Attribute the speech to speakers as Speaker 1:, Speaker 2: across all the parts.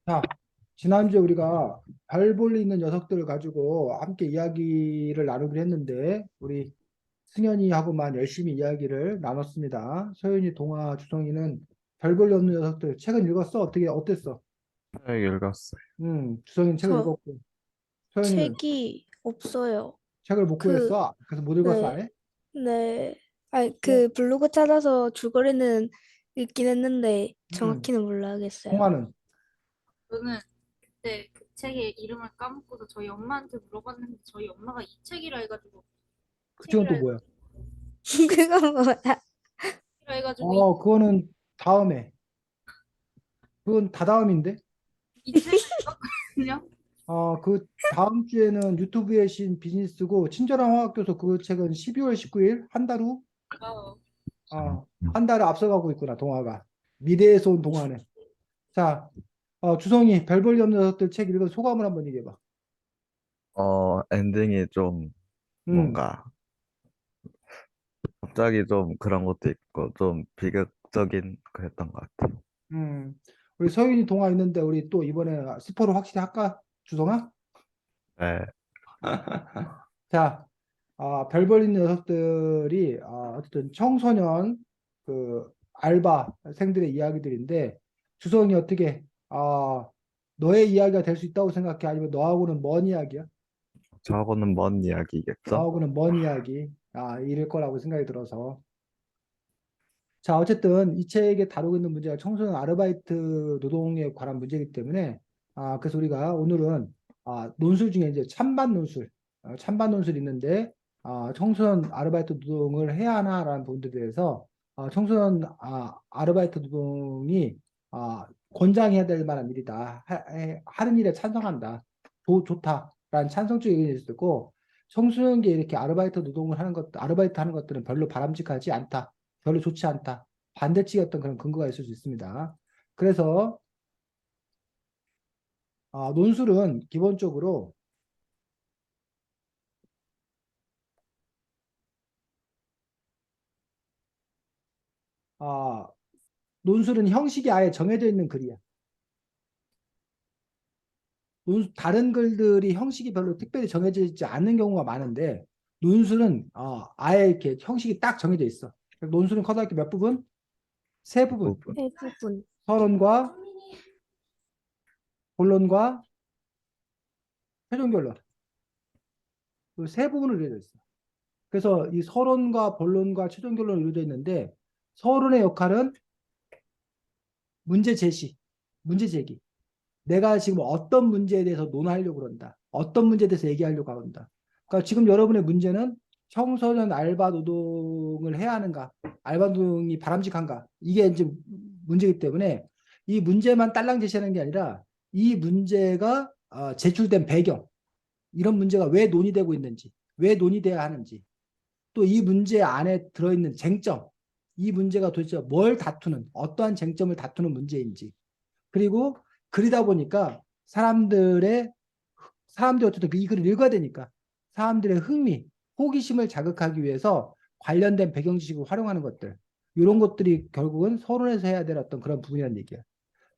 Speaker 1: 자, 지난주에 우리가 별 볼일 있는 녀석들을 가지고 함께 이야기를 나누기로 했는데, 우리 승현이하고만 열심히 이야기를 나눴습니다. 소연이, 동아, 주성이는 별 볼일 없는 녀석들 책은 읽었어? 어땠어?
Speaker 2: 책 읽었어요.
Speaker 1: 주성이는 책을
Speaker 3: 저
Speaker 1: 읽었고, 소연이는
Speaker 3: 책이 없어요.
Speaker 1: 책을 못
Speaker 3: 그,
Speaker 1: 구했어? 그래서 못 읽었어,
Speaker 3: 네,
Speaker 1: 아예?
Speaker 3: 네. 아니,
Speaker 1: 어?
Speaker 3: 그 블로그 찾아서 줄거리는 읽긴 했는데
Speaker 1: 음,
Speaker 3: 정확히는 몰라야겠어요.
Speaker 1: 동아는?
Speaker 4: 저는 그때 그 책의 이름을 까먹고서 저희 엄마한테 물어봤는데 저희 엄마가 이 책이라 해가지고
Speaker 1: 그 책은
Speaker 4: 책이라
Speaker 1: 또
Speaker 4: 해가지고
Speaker 1: 뭐야?
Speaker 3: 그건 뭐야?
Speaker 1: 그거는 다음에. 그건 다다음인데?
Speaker 4: 이 책을 읽었거든요.
Speaker 1: 그 다음 주에는 유튜브의 신 비즈니스고 친절한 화학교수 그 책은 12월 19일 한 달 후,
Speaker 4: 어,
Speaker 1: 한 달을 앞서가고 있구나, 동화가. 미래에서 온 동화는. 자, 주성이 별 볼일 없는 녀석들 책 읽은 소감을 한번 얘기해봐.
Speaker 2: 엔딩이 좀
Speaker 1: 음,
Speaker 2: 뭔가 갑자기 좀 그런 것도 있고 좀 비극적인 그랬던 것 같아요.
Speaker 1: 음. 우리 서윤이 동화 있는데 우리 또 이번에 스포를 확실히 할까? 주성아?
Speaker 2: 네,
Speaker 1: 자, 별 볼일 있는 녀석들이 어쨌든 청소년 그 알바생들의 이야기들인데 주성이 어떻게 너의 이야기가 될 수 있다고 생각해? 아니면 너하고는 먼 이야기야?
Speaker 2: 저하고는 먼 이야기겠죠?
Speaker 1: 너하고는 먼 이야기. 이럴 거라고 생각이 들어서. 자, 어쨌든 이 책에 다루고 있는 문제가 청소년 아르바이트 노동에 관한 문제이기 때문에 그래서 우리가 오늘은 논술 중에 이제 찬반 논술, 찬반 논술이 있는데 청소년 아르바이트 노동을 해야 하나라는 부분들에 대해서 청소년 아르바이트 노동이 권장해야 될 만한 일이다. 하는 일에 찬성한다. 좋다라는 찬성적인 의견이 있을 고 청소년기에 이렇게 아르바이트 노동을 하는 것, 아르바이트 하는 것들은 별로 바람직하지 않다. 별로 좋지 않다. 반대측의 어떤 그런 근거가 있을 수 있습니다. 그래서 논술은 기본적으로 아, 논술은 형식이 아예 정해져 있는 글이야. 다른 글들이 형식이 별로 특별히 정해져 있지 않는 경우가 많은데 논술은 아예 이렇게 형식이 딱 정해져 있어. 논술은 커다랗게 몇 부분? 세 부분.
Speaker 2: 부분.
Speaker 3: 대부분.
Speaker 1: 서론과 본론과 최종 결론. 그 세 부분으로 이루어져 있어. 그래서 이 서론과 본론과 최종 결론으로 이루어져 있는데 서론의 역할은 문제 제시, 문제 제기. 내가 지금 어떤 문제에 대해서 논하려고 그런다. 어떤 문제에 대해서 얘기하려고 한다. 그러니까 지금 여러분의 문제는 청소년 알바 노동을 해야 하는가? 알바 노동이 바람직한가? 이게 이제 문제이기 때문에 이 문제만 딸랑 제시하는 게 아니라 이 문제가 제출된 배경, 이런 문제가 왜 논의되고 있는지, 왜 논의돼야 하는지, 또 이 문제 안에 들어있는 쟁점, 이 문제가 도대체 뭘 다투는, 어떠한 쟁점을 다투는 문제인지, 그리고 글이다 보니까 사람들이 어쨌든 이 글을 읽어야 되니까 사람들의 흥미, 호기심을 자극하기 위해서 관련된 배경 지식을 활용하는 것들, 이런 것들이 결국은 서론에서 해야 될 어떤 그런 부분이라는 얘기야.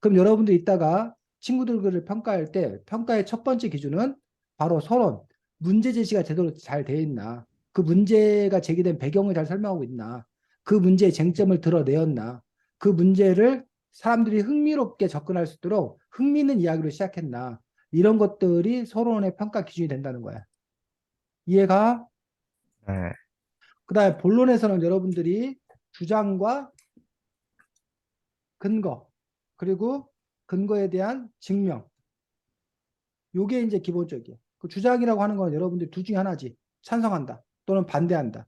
Speaker 1: 그럼 여러분들 이따가 친구들 글을 평가할 때 평가의 첫 번째 기준은 바로 서론, 문제 제시가 제대로 잘 돼 있나, 그 문제가 제기된 배경을 잘 설명하고 있나, 그 문제의 쟁점을 드러내었나, 그 문제를 사람들이 흥미롭게 접근할 수 있도록 흥미있는 이야기로 시작했나, 이런 것들이 서론의 평가 기준이 된다는 거야. 이해가?
Speaker 2: 네,
Speaker 1: 그 다음에 본론에서는 여러분들이 주장과 근거, 그리고 근거에 대한 증명, 요게 이제 기본적이에요. 그 주장이라고 하는 건 여러분들 둘 중에 하나지. 찬성한다 또는 반대한다.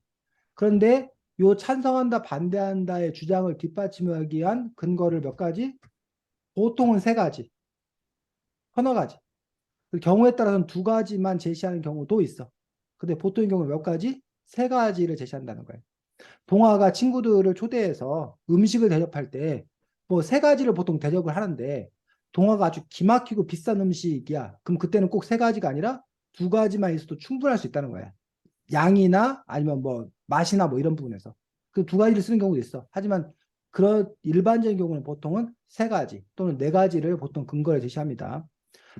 Speaker 1: 그런데 요 찬성한다 반대한다의 주장을 뒷받침하기 위한 근거를 몇 가지? 보통은 세 가지, 서너 가지. 그 경우에 따라서는 두 가지만 제시하는 경우도 있어. 근데 보통의 경우 몇 가지? 세 가지를 제시한다는 거예요. 동화가 친구들을 초대해서 음식을 대접할 때 뭐 세 가지를 보통 대접을 하는데 동화가 아주 기막히고 비싼 음식이야. 그럼 그때는 꼭 세 가지가 아니라 두 가지만 있어도 충분할 수 있다는 거야. 양이나 아니면 뭐 맛이나 뭐 이런 부분에서. 그 두 가지를 쓰는 경우도 있어. 하지만 그런 일반적인 경우는 보통은 세 가지 또는 네 가지를 보통 근거를 제시합니다.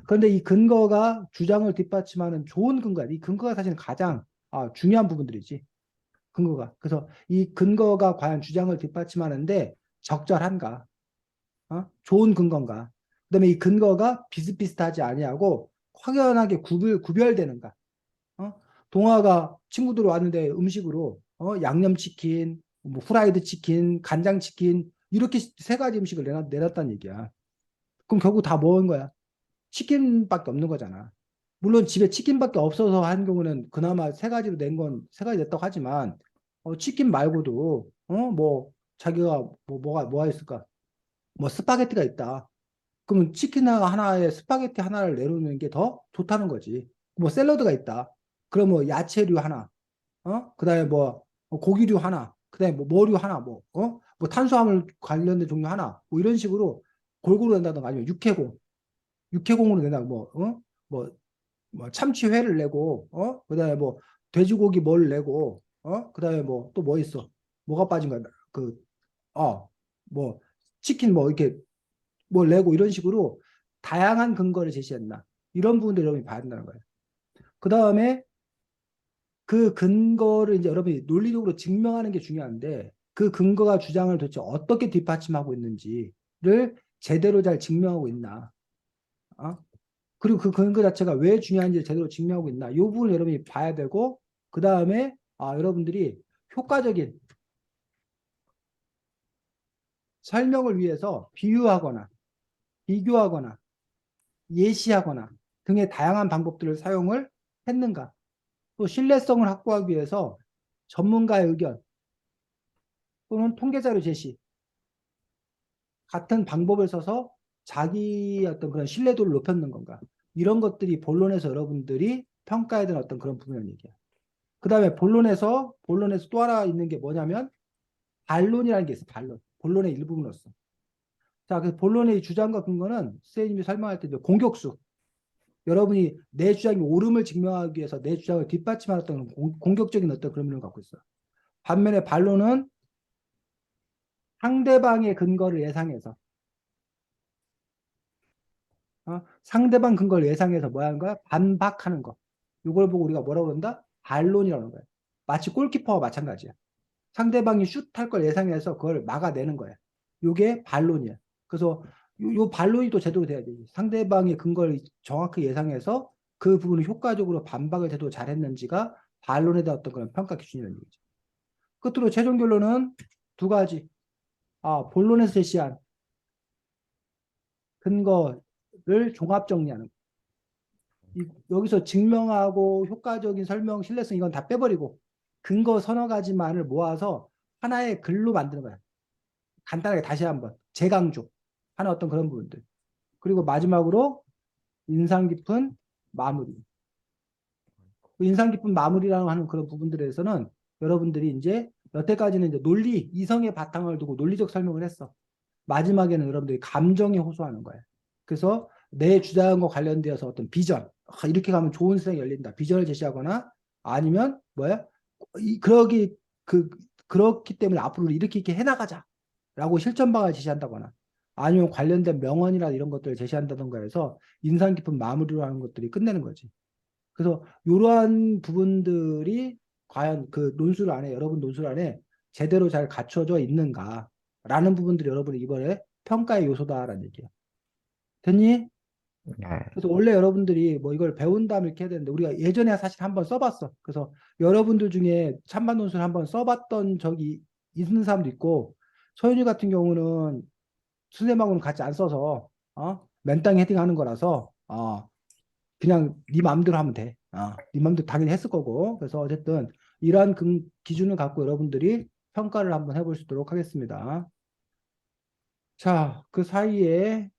Speaker 1: 그런데 이 근거가 주장을 뒷받침하는 좋은 근거야. 이 근거가 사실 가장 중요한 부분들이지. 근거가. 그래서 이 근거가 과연 주장을 뒷받침하는데 적절한가? 좋은 근거인가? 그다음에 이 근거가 비슷비슷하지 아니하고 확연하게 구별되는가? 동아가 친구들 왔는데 음식으로 양념치킨, 뭐 후라이드 치킨, 간장치킨 이렇게 세 가지 음식을 내놨다는 얘기야. 그럼 결국 다 먹은 거야. 치킨밖에 없는 거잖아. 물론 집에 치킨밖에 없어서 한 경우는 그나마 세 가지로 낸 건 세 가지 냈다고 하지만 치킨 말고도 뭐 자기가 뭐가 있을까? 뭐 스파게티가 있다. 그러면 치킨 하나에 스파게티 하나를 내놓는 게 더 좋다는 거지. 뭐 샐러드가 있다. 그럼 뭐 야채류 하나, 그다음에 뭐 고기류 하나, 그다음에 뭐 뭐류 하나, 뭐 탄수화물 관련된 종류 하나, 뭐 이런 식으로 골고루 낸다든가 아니면 육해공으로 낸다, 뭐, 뭐 참치회를 내고, 그다음에 뭐 돼지고기 뭘 내고, 그다음에 뭐 또 뭐 있어? 뭐가 빠진 거야? 뭐 치킨 뭐 이렇게 뭘 내고 이런 식으로 다양한 근거를 제시했나? 이런 부분들 여러분이 봐야 된다는 거예요. 그 다음에 그 근거를 이제 여러분이 논리적으로 증명하는 게 중요한데 그 근거가 주장을 도대체 어떻게 뒷받침하고 있는지를 제대로 잘 증명하고 있나? 어? 그리고 그 근거 자체가 왜 중요한지 제대로 증명하고 있나? 이 부분을 여러분이 봐야 되고 그 다음에 여러분들이 효과적인 설명을 위해서 비유하거나 비교하거나 예시하거나 등의 다양한 방법들을 사용을 했는가? 또 신뢰성을 확보하기 위해서 전문가의 의견 또는 통계자료 제시 같은 방법을 써서 자기 어떤 그런 신뢰도를 높였는 건가? 이런 것들이 본론에서 여러분들이 평가해야 되는 어떤 그런 부분을 얘기해요. 그 다음에 본론에서 또 하나 있는 게 뭐냐면 반론이라는 게 있어. 반론. 본론의 일부분으로서. 자, 그 본론의 주장과 근거는 선생님이 설명할 때 공격수. 여러분이 내 주장이 옳음을 증명하기 위해서 내 주장을 뒷받침하는 어떤 공격적인 어떤 그런 면을 갖고 있어요. 반면에 반론은 상대방의 근거를 예상해서 상대방 근거를 예상해서 뭐 하는 거야? 반박하는 거. 이걸 보고 우리가 뭐라고 그런다? 반론이라는 거야. 마치 골키퍼와 마찬가지야. 상대방이 슛할 걸 예상해서 그걸 막아내는 거야. 이게 반론이야. 그래서 요 반론이 또 제대로 돼야 돼. 상대방의 근거를 정확히 예상해서 그 부분을 효과적으로 반박을 제대로 잘했는지가 반론에 대한 어떤 그런 평가 기준이라는 얘기죠. 끝으로 최종 결론은 두 가지. 본론에서 제시한 근거를 종합 정리하는 거. 여기서 증명하고 효과적인 설명, 신뢰성 이건 다 빼버리고 근거 서너 가지만을 모아서 하나의 글로 만드는 거야. 간단하게 다시 한번 재강조 하는 어떤 그런 부분들. 그리고 마지막으로 인상 깊은 마무리. 인상 깊은 마무리라고 하는 그런 부분들에서는 여러분들이 이제 여태까지는 이제 논리, 이성의 바탕을 두고 논리적 설명을 했어. 마지막에는 여러분들이 감정에 호소하는 거예요. 그래서 내 주장과 관련되어서 어떤 비전, 이렇게 가면 좋은 세상이 열린다. 비전을 제시하거나 아니면 뭐야? 그러기 그렇기 때문에 앞으로 이렇게 해나가자라고 실천 방안을 제시한다거나 아니면 관련된 명언이나 이런 것들을 제시한다던가 해서 인상 깊은 마무리로 하는 것들이 끝내는 거지. 그래서 이러한 부분들이 과연 그 논술 안에 여러분 논술 안에 제대로 잘 갖춰져 있는가라는 부분들이 여러분이 이번에 평가의 요소다라는 얘기야. 됐니?
Speaker 2: 네.
Speaker 1: 그래서 원래 여러분들이 뭐 이걸 배운 다음에 이렇게 해야 되는데 우리가 예전에 사실 한번 써봤어. 그래서 여러분들 중에 찬반 논술 한번 써봤던 적이 있는 사람도 있고 소연이 같은 경우는 선생님하고는 같이 안 써서 맨땅 헤딩하는 거라서 그냥 네 마음대로 하면 돼. 네 마음대로 당연히 했을 거고. 그래서 어쨌든 이러한 기준을 갖고 여러분들이 평가를 한번 해볼 수 있도록 하겠습니다. 자, 그 사이에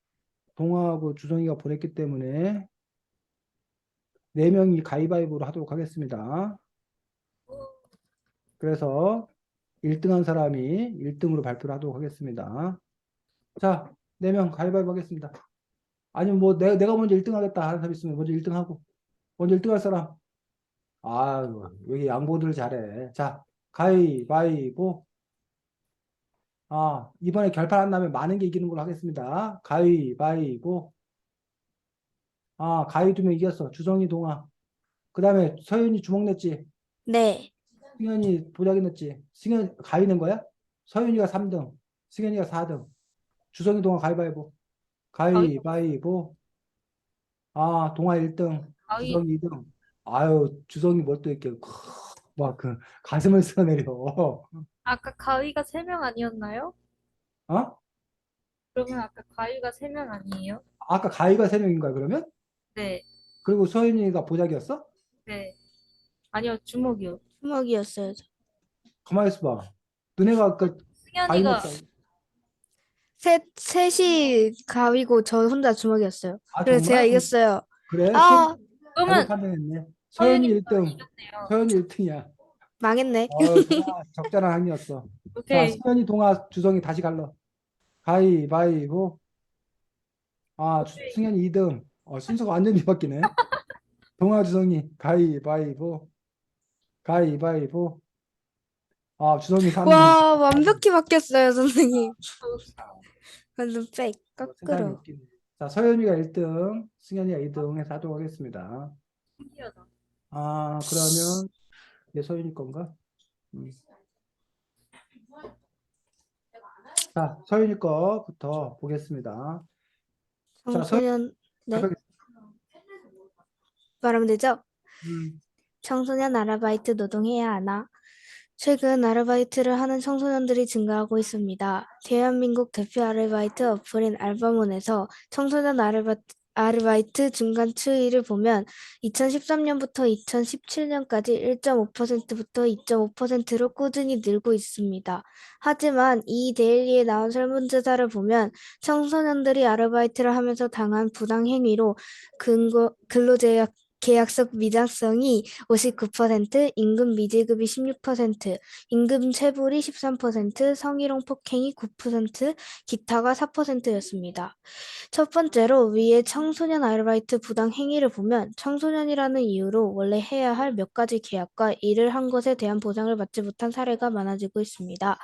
Speaker 1: 동아하고 주성이가 보냈기 때문에 4명이 가위바위보로 하도록 하겠습니다. 그래서 1등한 사람이 1등으로 발표를 하도록 하겠습니다. 자, 4명 가위바위보 하겠습니다. 아니면 뭐 내가 먼저 1등 하겠다 하는 사람 있으면 먼저 1등 하고. 먼저 1등 할 사람. 여기 양보들 잘해. 자, 가위바위보. 이번에 결판 안 나면 많은 게 이기는 걸로 하겠습니다. 가위바위보. 가위 두명 이겼어. 주성이 동아. 그 다음에 서윤이 주먹 냈지.
Speaker 3: 네.
Speaker 1: 승현이 보자기 냈지. 승현 가위 낸 거야? 서윤이가 3등. 승현이가 4등. 주성이 동아 가위바위보.
Speaker 4: 가위,
Speaker 1: 가위바위보. 동아 1등.
Speaker 4: 가위,
Speaker 1: 주성이 2등. 아유, 주성이 뭘 또 이렇게 막 그 가슴을 쓸어내려.
Speaker 4: 아까 가위가 3명 아니었나요?
Speaker 1: 어?
Speaker 4: 그러면 아까 가위가 3명 아니에요?
Speaker 1: 아까 가위가 3명인 거야, 그러면?
Speaker 4: 네,
Speaker 1: 그리고 서윤이가 보자기였어?
Speaker 4: 네. 아니요, 주먹이요.
Speaker 3: 주먹이었어요.
Speaker 1: 가만히 있어봐. 너네가 그 가위
Speaker 4: 승현이가,
Speaker 1: 냈다.
Speaker 3: 셋이 가위고 저 혼자 주먹이었어요. 그래서 제가
Speaker 1: 정말?
Speaker 3: 이겼어요.
Speaker 1: 그래?
Speaker 3: 아,
Speaker 1: 잘못
Speaker 4: 그러면
Speaker 1: 판단했네. 서현이
Speaker 4: 서윤이가
Speaker 1: 1등.
Speaker 4: 이겼네요.
Speaker 1: 서현이 1등이야.
Speaker 3: 망했네.
Speaker 1: 정말 적절한 항이었어. 자,
Speaker 4: 오케이.
Speaker 1: 승현이, 동아, 주성이 다시 갈러. 가위바위보. 승현이 2등. 순서가 완전히 뒤바뀌네. 동아, 주성이 가위바위보. 가위바위보. 주성이 3등.
Speaker 3: 와, 완벽히 바뀌었어요, 선생님. 완전 팩,
Speaker 1: 세상에
Speaker 3: 거꾸로.
Speaker 1: 웃기네. 자, 서현이가 1등, 승현이가 2등 해서 하도록 하겠습니다.
Speaker 4: 신기하다.
Speaker 1: 그러면 얘 서현이 건가? 음. 자, 서윤이 거부터 보겠습니다. 자, 서윤이
Speaker 3: 청소년, 네,
Speaker 1: 가볍게.
Speaker 3: 말하면 되죠?
Speaker 1: 음,
Speaker 3: 청소년 아르바이트 노동해야 하나? 최근 아르바이트를 하는 청소년들이 증가하고 있습니다. 대한민국 대표 아르바이트 어플인 알바몬에서 청소년 아르바이트 중간 추이를 보면 2013년부터 2017년까지 1.5%부터 2.5%로 꾸준히 늘고 있습니다. 하지만 이 데일리에 나온 설문조사를 보면 청소년들이 아르바이트를 하면서 당한 부당 행위로 근로제약 계약서 미장성이 59%, 임금 미지급이 16%, 임금 체불이 13%, 성희롱 폭행이 9%, 기타가 4%였습니다. 첫 번째로 위에 청소년 아르바이트 부당 행위를 보면 청소년이라는 이유로 원래 해야 할 몇 가지 계약과 일을 한 것에 대한 보상을 받지 못한 사례가 많아지고 있습니다.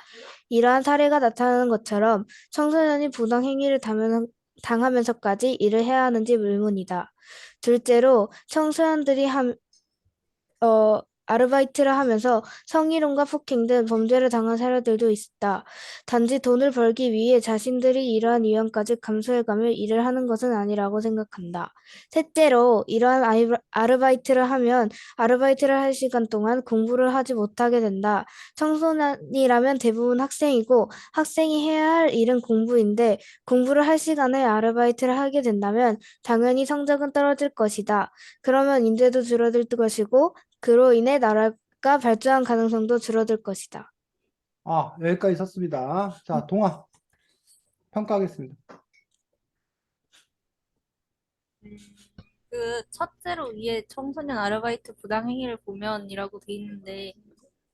Speaker 3: 이러한 사례가 나타나는 것처럼 청소년이 부당 행위를 당하면서까지 일을 해야 하는지 의문이다. 둘째로 청소년들이 아르바이트를 하면서 성희롱과 폭행 등 범죄를 당한 사례들도 있다. 단지 돈을 벌기 위해 자신들이 이러한 위험까지 감수해가며 일을 하는 것은 아니라고 생각한다. 셋째로, 이러한 아르바이트를 하면 아르바이트를 할 시간 동안 공부를 하지 못하게 된다. 청소년이라면 대부분 학생이고 학생이 해야 할 일은 공부인데 공부를 할 시간에 아르바이트를 하게 된다면 당연히 성적은 떨어질 것이다. 그러면 인재도 줄어들 것이고 그로 인해 나라가 발전할 가능성도 줄어들 것이다.
Speaker 1: 여기까지 썼습니다. 자, 동아 평가하겠습니다.
Speaker 4: 그 첫째로 위에 청소년 아르바이트 부당 행위를 보면이라고 돼 있는데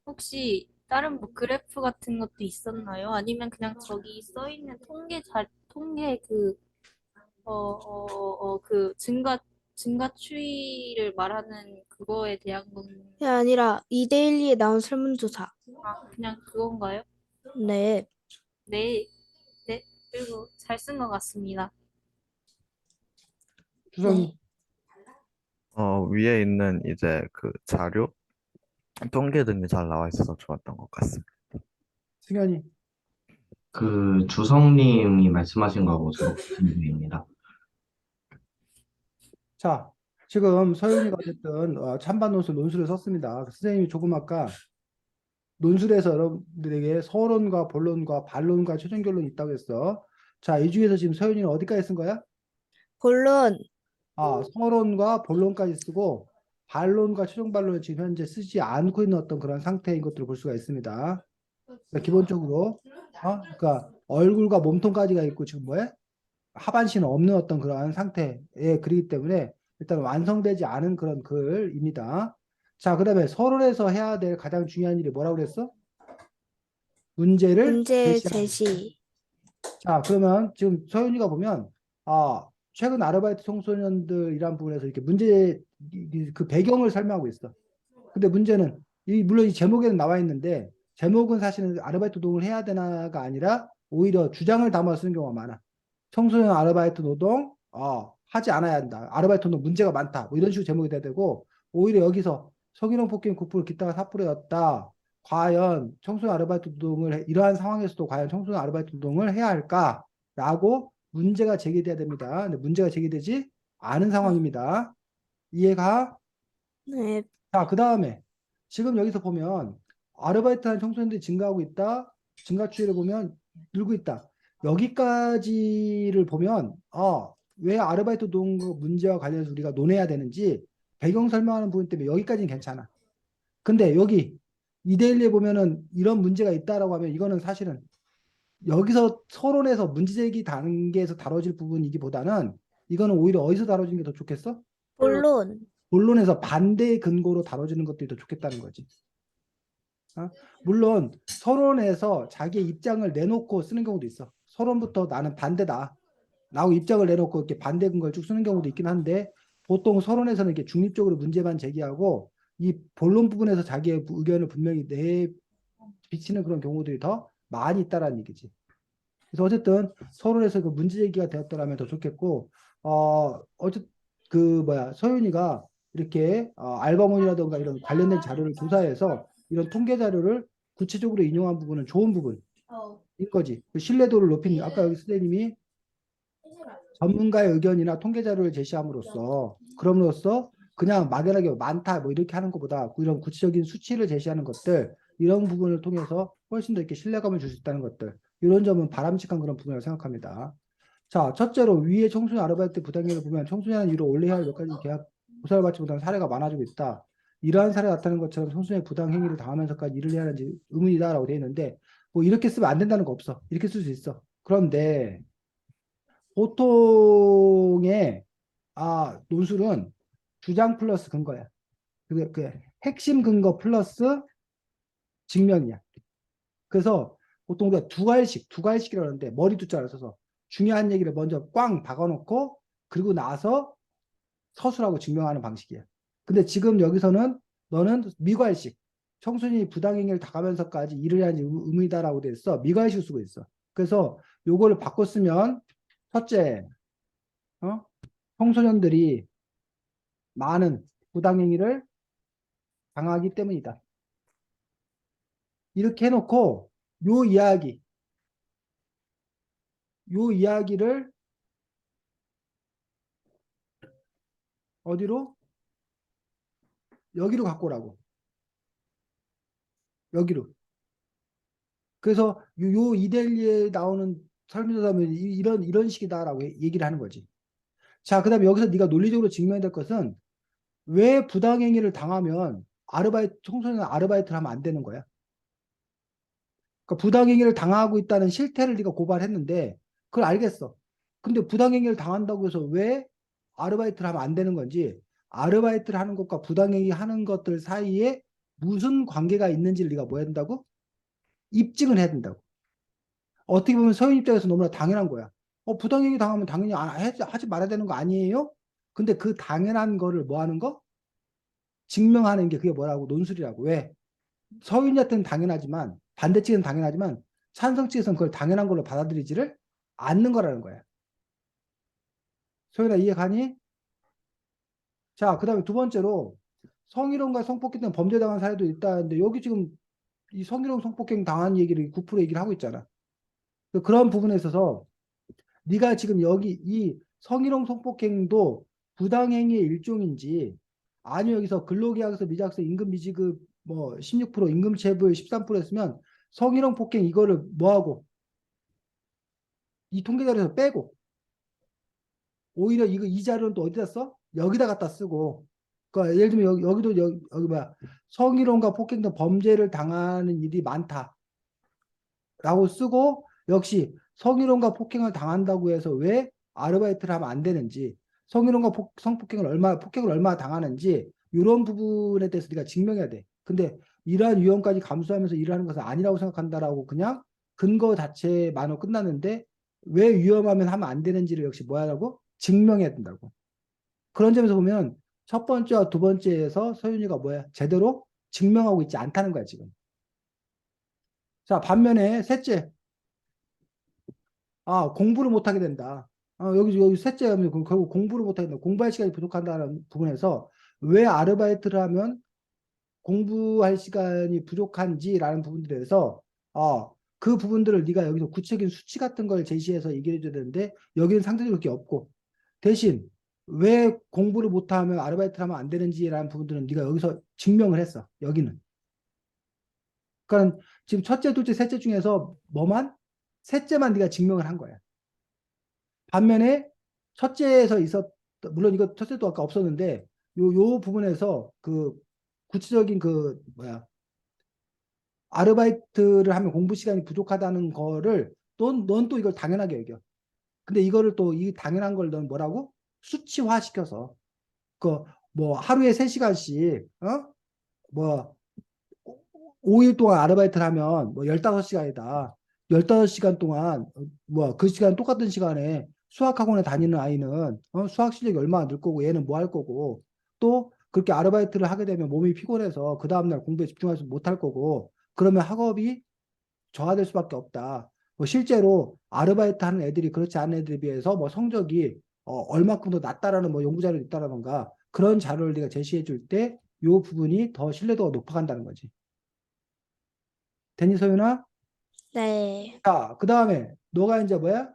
Speaker 4: 혹시 다른 뭐 그래프 같은 것도 있었나요? 아니면 그냥 저기 써 있는 통계 그 증가 추이를 말하는 그거에 대한 건
Speaker 3: 아니라 2대1에 나온 설문조사.
Speaker 4: 그냥 그건가요?
Speaker 3: 네.
Speaker 4: 네, 네, 그리고 잘 쓴 것 같습니다.
Speaker 1: 주성이.
Speaker 3: 네.
Speaker 2: 위에 있는 이제 그 자료, 통계 등이 잘 나와 있어서 좋았던 것 같습니다.
Speaker 1: 승현이.
Speaker 5: 그 주성님이 말씀하신 거하고 저도 같은 의견입니다.
Speaker 1: 자, 지금 서윤이가 어쨌든 찬반 논술을 썼습니다. 선생님이 조금 아까 논술에서 여러분들에게 서론과 본론과 반론과 최종 결론이 있다고 했어. 자, 이 중에서 지금 서윤이는 어디까지 쓴 거야?
Speaker 3: 본론.
Speaker 1: 서론과 본론까지 쓰고 반론과 최종 반론을 지금 현재 쓰지 않고 있는 어떤 그런 상태인 것들을 볼 수가 있습니다. 그러니까 기본적으로 그러니까 얼굴과 몸통까지가 있고 지금 뭐해? 하반신은 없는 어떤 그러한 상태의 글이기 때문에 일단 완성되지 않은 그런 글입니다. 자, 그다음에 서론에서 해야 될 가장 중요한 일이 뭐라고 그랬어? 문제를
Speaker 3: 문제
Speaker 1: 제시하는.
Speaker 3: 제시.
Speaker 1: 자, 그러면 지금 서윤이가 보면 최근 아르바이트 청소년들이란 부분에서 이렇게 그 배경을 설명하고 있어. 근데 문제는 물론 이 제목에는 나와 있는데 제목은 사실은 아르바이트 노동을 해야 되나가 아니라 오히려 주장을 담아 쓰는 경우가 많아. 청소년 아르바이트 노동 하지 않아야 한다. 아르바이트 노동 문제가 많다. 뭐 이런 식으로 제목이 돼야 되고 오히려 여기서 성희롱 폭행 9% 기타가 4%였다. 과연 청소년 아르바이트 노동을 이러한 상황에서도 과연 청소년 아르바이트 노동을 해야 할까라고 문제가 제기돼야 됩니다. 근데 문제가 제기되지 않은 상황입니다. 이해가?
Speaker 3: 네,
Speaker 1: 자, 그 다음에 지금 여기서 보면 아르바이트하는 청소년들이 증가하고 있다. 증가 추이를 보면 늘고 있다. 여기까지를 보면 왜 아르바이트 노동 문제와 관련해서 우리가 논해야 되는지 배경 설명하는 부분 때문에 여기까지는 괜찮아. 근데 여기 이데일리에 보면은 이런 문제가 있다라고 하면 이거는 사실은 여기서 서론에서 문제제기 단계에서 다뤄질 부분이기보다는 이거는 오히려 어디서 다뤄지는 게 더 좋겠어?
Speaker 3: 본론.
Speaker 1: 본론에서 반대의 근거로 다뤄지는 것들이 더 좋겠다는 거지. 물론 서론에서 자기의 입장을 내놓고 쓰는 경우도 있어. 서론부터 나는 반대다. 라고 입장을 내놓고 이렇게 반대 근거를 쭉 쓰는 경우도 있긴 한데 보통 서론에서는 이렇게 중립적으로 문제만 제기하고 이 본론 부분에서 자기의 의견을 분명히 비치는 그런 경우들이 더 많이 있다라는 얘기지. 그래서 어쨌든 서론에서 그 문제 제기가 되었더라면 더 좋겠고 서윤이가 이렇게 알바몬이라든가 이런 관련된 자료를 조사해서 이런 통계 자료를 구체적으로 인용한 부분은 좋은 부분인 거지. 그 신뢰도를 높이는 아까 여기 선생님이 전문가의 의견이나 통계 자료를 제시함으로써 그럼으로써 그냥 막연하게 많다 뭐 이렇게 하는 것보다 이런 구체적인 수치를 제시하는 것들 이런 부분을 통해서 훨씬 더 이렇게 신뢰감을 줄 수 있다는 것들 이런 점은 바람직한 그런 부분이라고 생각합니다. 자, 첫째로 위에 청소년 아르바이트 부당행위를 보면 청소년 이후로 원래 해야 할 몇 가지 계약 보상을 받지 못하는 사례가 많아지고 있다. 이러한 사례가 나타나는 것처럼 청소년이 부당행위를 당하면서까지 일을 해야 하는지 의문이다라고 되어 있는데 뭐 이렇게 쓰면 안 된다는 거 없어. 이렇게 쓸 수 있어. 그런데 보통의 논술은 주장 플러스 근거야. 그 핵심 근거 플러스 증명이야. 그래서 보통 우리가 두괄식이라고 하는데 머리 두자를 써서 중요한 얘기를 먼저 꽝 박아놓고 그리고 나서 서술하고 증명하는 방식이야. 근데 지금 여기서는 너는 미괄식 청소년이 부당행위를 당하면서까지 일을 해야 하는 의무이다라고 돼 있어. 미괄식 쓰고 있어. 그래서 요거를 바꿔 쓰면 첫째 청소년들이 많은 부당행위를 당하기 때문이다. 이렇게 해놓고 요 이야기를 어디로? 여기로 갖고 오라고. 여기로. 그래서 요 이데일리에 나오는 설문조사면 이런 식이다라고 얘기를 하는 거지. 자, 그 다음에 여기서 네가 논리적으로 증명해야 될 것은 왜 부당행위를 당하면 청소년 아르바이트를 하면 안 되는 거야? 그러니까 부당행위를 당하고 있다는 실태를 네가 고발했는데 그걸 알겠어. 근데 부당행위를 당한다고 해서 왜 아르바이트를 하면 안 되는 건지 아르바이트를 하는 것과 부당행위 하는 것들 사이에 무슨 관계가 있는지를 네가 뭐 해야 된다고? 입증을 해야 된다고. 어떻게 보면 서인 입장에서 너무나 당연한 거야. 부당행위 당하면 당연히 하지 말아야 되는 거 아니에요? 근데 그 당연한 거를 뭐 하는 거? 증명하는 게 그게 뭐라고? 논술이라고. 왜? 서인한테는 당연하지만 반대 측에는 당연하지만 찬성 측에서는 그걸 당연한 걸로 받아들이지를 않는 거라는 거야. 서인아 이해 가니? 자, 그 다음에 두 번째로 성희롱과 성폭행 등 범죄 당한 사례도 있다는데 여기 지금 이 성희롱 성폭행 당한 얘기를 9% 얘기를 하고 있잖아. 그런 부분에 있어서 네가 지금 여기 이 성희롱 성폭행도 부당행위의 일종인지 아니면 여기서 근로계약에서 미작성 임금 미지급 뭐 16% 임금체불 13% 했으면 성희롱 폭행 이거를 뭐하고 이 통계자료에서 빼고 오히려 이 자료는 또 어디다 써? 여기다 갖다 쓰고 그러니까 예를 들면 여기도 여기 뭐야 성희롱과 폭행 등 범죄를 당하는 일이 많다라고 쓰고 역시 성희롱과 폭행을 당한다고 해서 왜 아르바이트를 하면 안 되는지 성희롱과 폭행을 얼마나 당하는지 이런 부분에 대해서 네가 증명해야 돼. 근데 이러한 위험까지 감수하면서 일을 하는 것은 아니라고 생각한다라고 그냥 근거 자체만으로 끝났는데 왜 위험하면 하면 안 되는지를 역시 뭐 하라고? 증명해야 된다고. 그런 점에서 보면 첫 번째와 두 번째에서 서윤이가 뭐야? 제대로 증명하고 있지 않다는 거야, 지금. 자, 반면에 셋째, 공부를 못하게 된다. 여기 셋째 하면 결국 공부를 못하게 된다. 공부할 시간이 부족한다는 부분에서 왜 아르바이트를 하면 공부할 시간이 부족한지라는 부분에 대해서 그 부분들을 네가 여기서 구체적인 수치 같은 걸 제시해서 얘기해 줘야 되는데 여기는 상대적으로 그렇게 없고 대신 왜 공부를 못하면 아르바이트를 하면 안 되는지라는 부분들은 네가 여기서 증명을 했어. 여기는. 그러니까 지금 첫째, 둘째, 셋째 중에서 셋째만 네가 증명을 한 거야. 반면에 첫째에서 물론 이거 첫째도 아까 없었는데 요 부분에서 그 구체적인 그 뭐야 아르바이트를 하면 공부 시간이 부족하다는 거를 넌 또 이걸 당연하게 여겨. 근데 이거를 또 이 당연한 걸 넌 뭐라고? 수치화 시켜서 그 뭐 하루에 3시간씩 뭐 5일 동안 아르바이트를 하면 뭐 15시간이다. 15시간 동안 뭐 그 시간 똑같은 시간에 수학학원에 다니는 아이는 수학 실력이 얼마나 늘 거고 얘는 뭐 할 거고 또 그렇게 아르바이트를 하게 되면 몸이 피곤해서 그 다음날 공부에 집중하지 못할 거고 그러면 학업이 저하될 수밖에 없다. 뭐 실제로 아르바이트 하는 애들이 그렇지 않은 애들에 비해서 뭐 성적이 얼마큼 더 낫다라는 뭐 연구 자료가 있다라던가 그런 자료를 네가 제시해 줄 때 이 부분이 더 신뢰도가 높아간다는 거지. 데니 소윤아?
Speaker 3: 네.
Speaker 1: 자, 그 다음에 너가 이제 뭐야?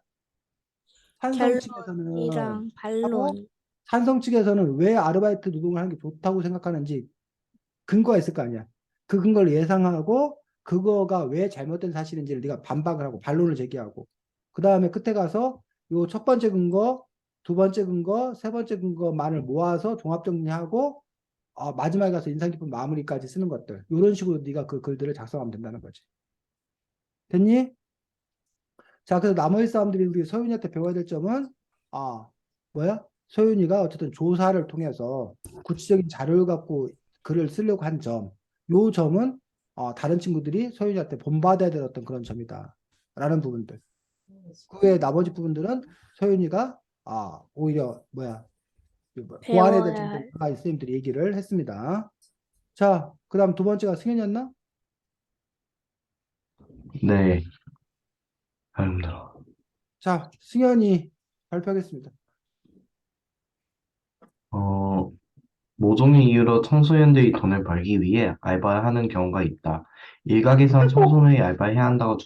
Speaker 1: 찬성 측에서는
Speaker 3: 결론이랑
Speaker 1: 하고
Speaker 3: 반론.
Speaker 1: 찬성 측에서는 왜 아르바이트 노동을 하는 게 좋다고 생각하는지 근거가 있을 거 아니야. 그 근거를 예상하고 그거가 왜 잘못된 사실인지를 네가 반박을 하고 반론을 제기하고 그 다음에 끝에 가서 요 첫 번째 근거, 두 번째 근거, 세 번째 근거만을 모아서 종합 정리하고 마지막에 가서 인상 깊은 마무리까지 쓰는 것들. 이런 식으로 네가 그 글들을 작성하면 된다는 거지. 됐니? 자, 그래서 나머지 사람들이 우리 소윤이한테 배워야 될 점은 뭐야? 소윤이가 어쨌든 조사를 통해서 구체적인 자료를 갖고 글을 쓰려고 한 점. 요 점은 다른 친구들이 소윤이한테 본받아야 될 어떤 그런 점이다. 라는 부분들. 그 외에 나머지 부분들은 소윤이가 오히려 보완해야 될
Speaker 3: 배워야 할.
Speaker 1: 점들과 선생님들이 얘기를 했습니다. 자, 그 다음 두 번째가 승현이었나?
Speaker 5: 네, 잘 힘들어.
Speaker 1: 자, 승현이 발표하겠습니다.
Speaker 5: 어, 모종의 이유로 청소년들이 돈을 벌기 위해 알바를 하는 경우가 있다. 일각에서는 청소년이 알바해야 한다고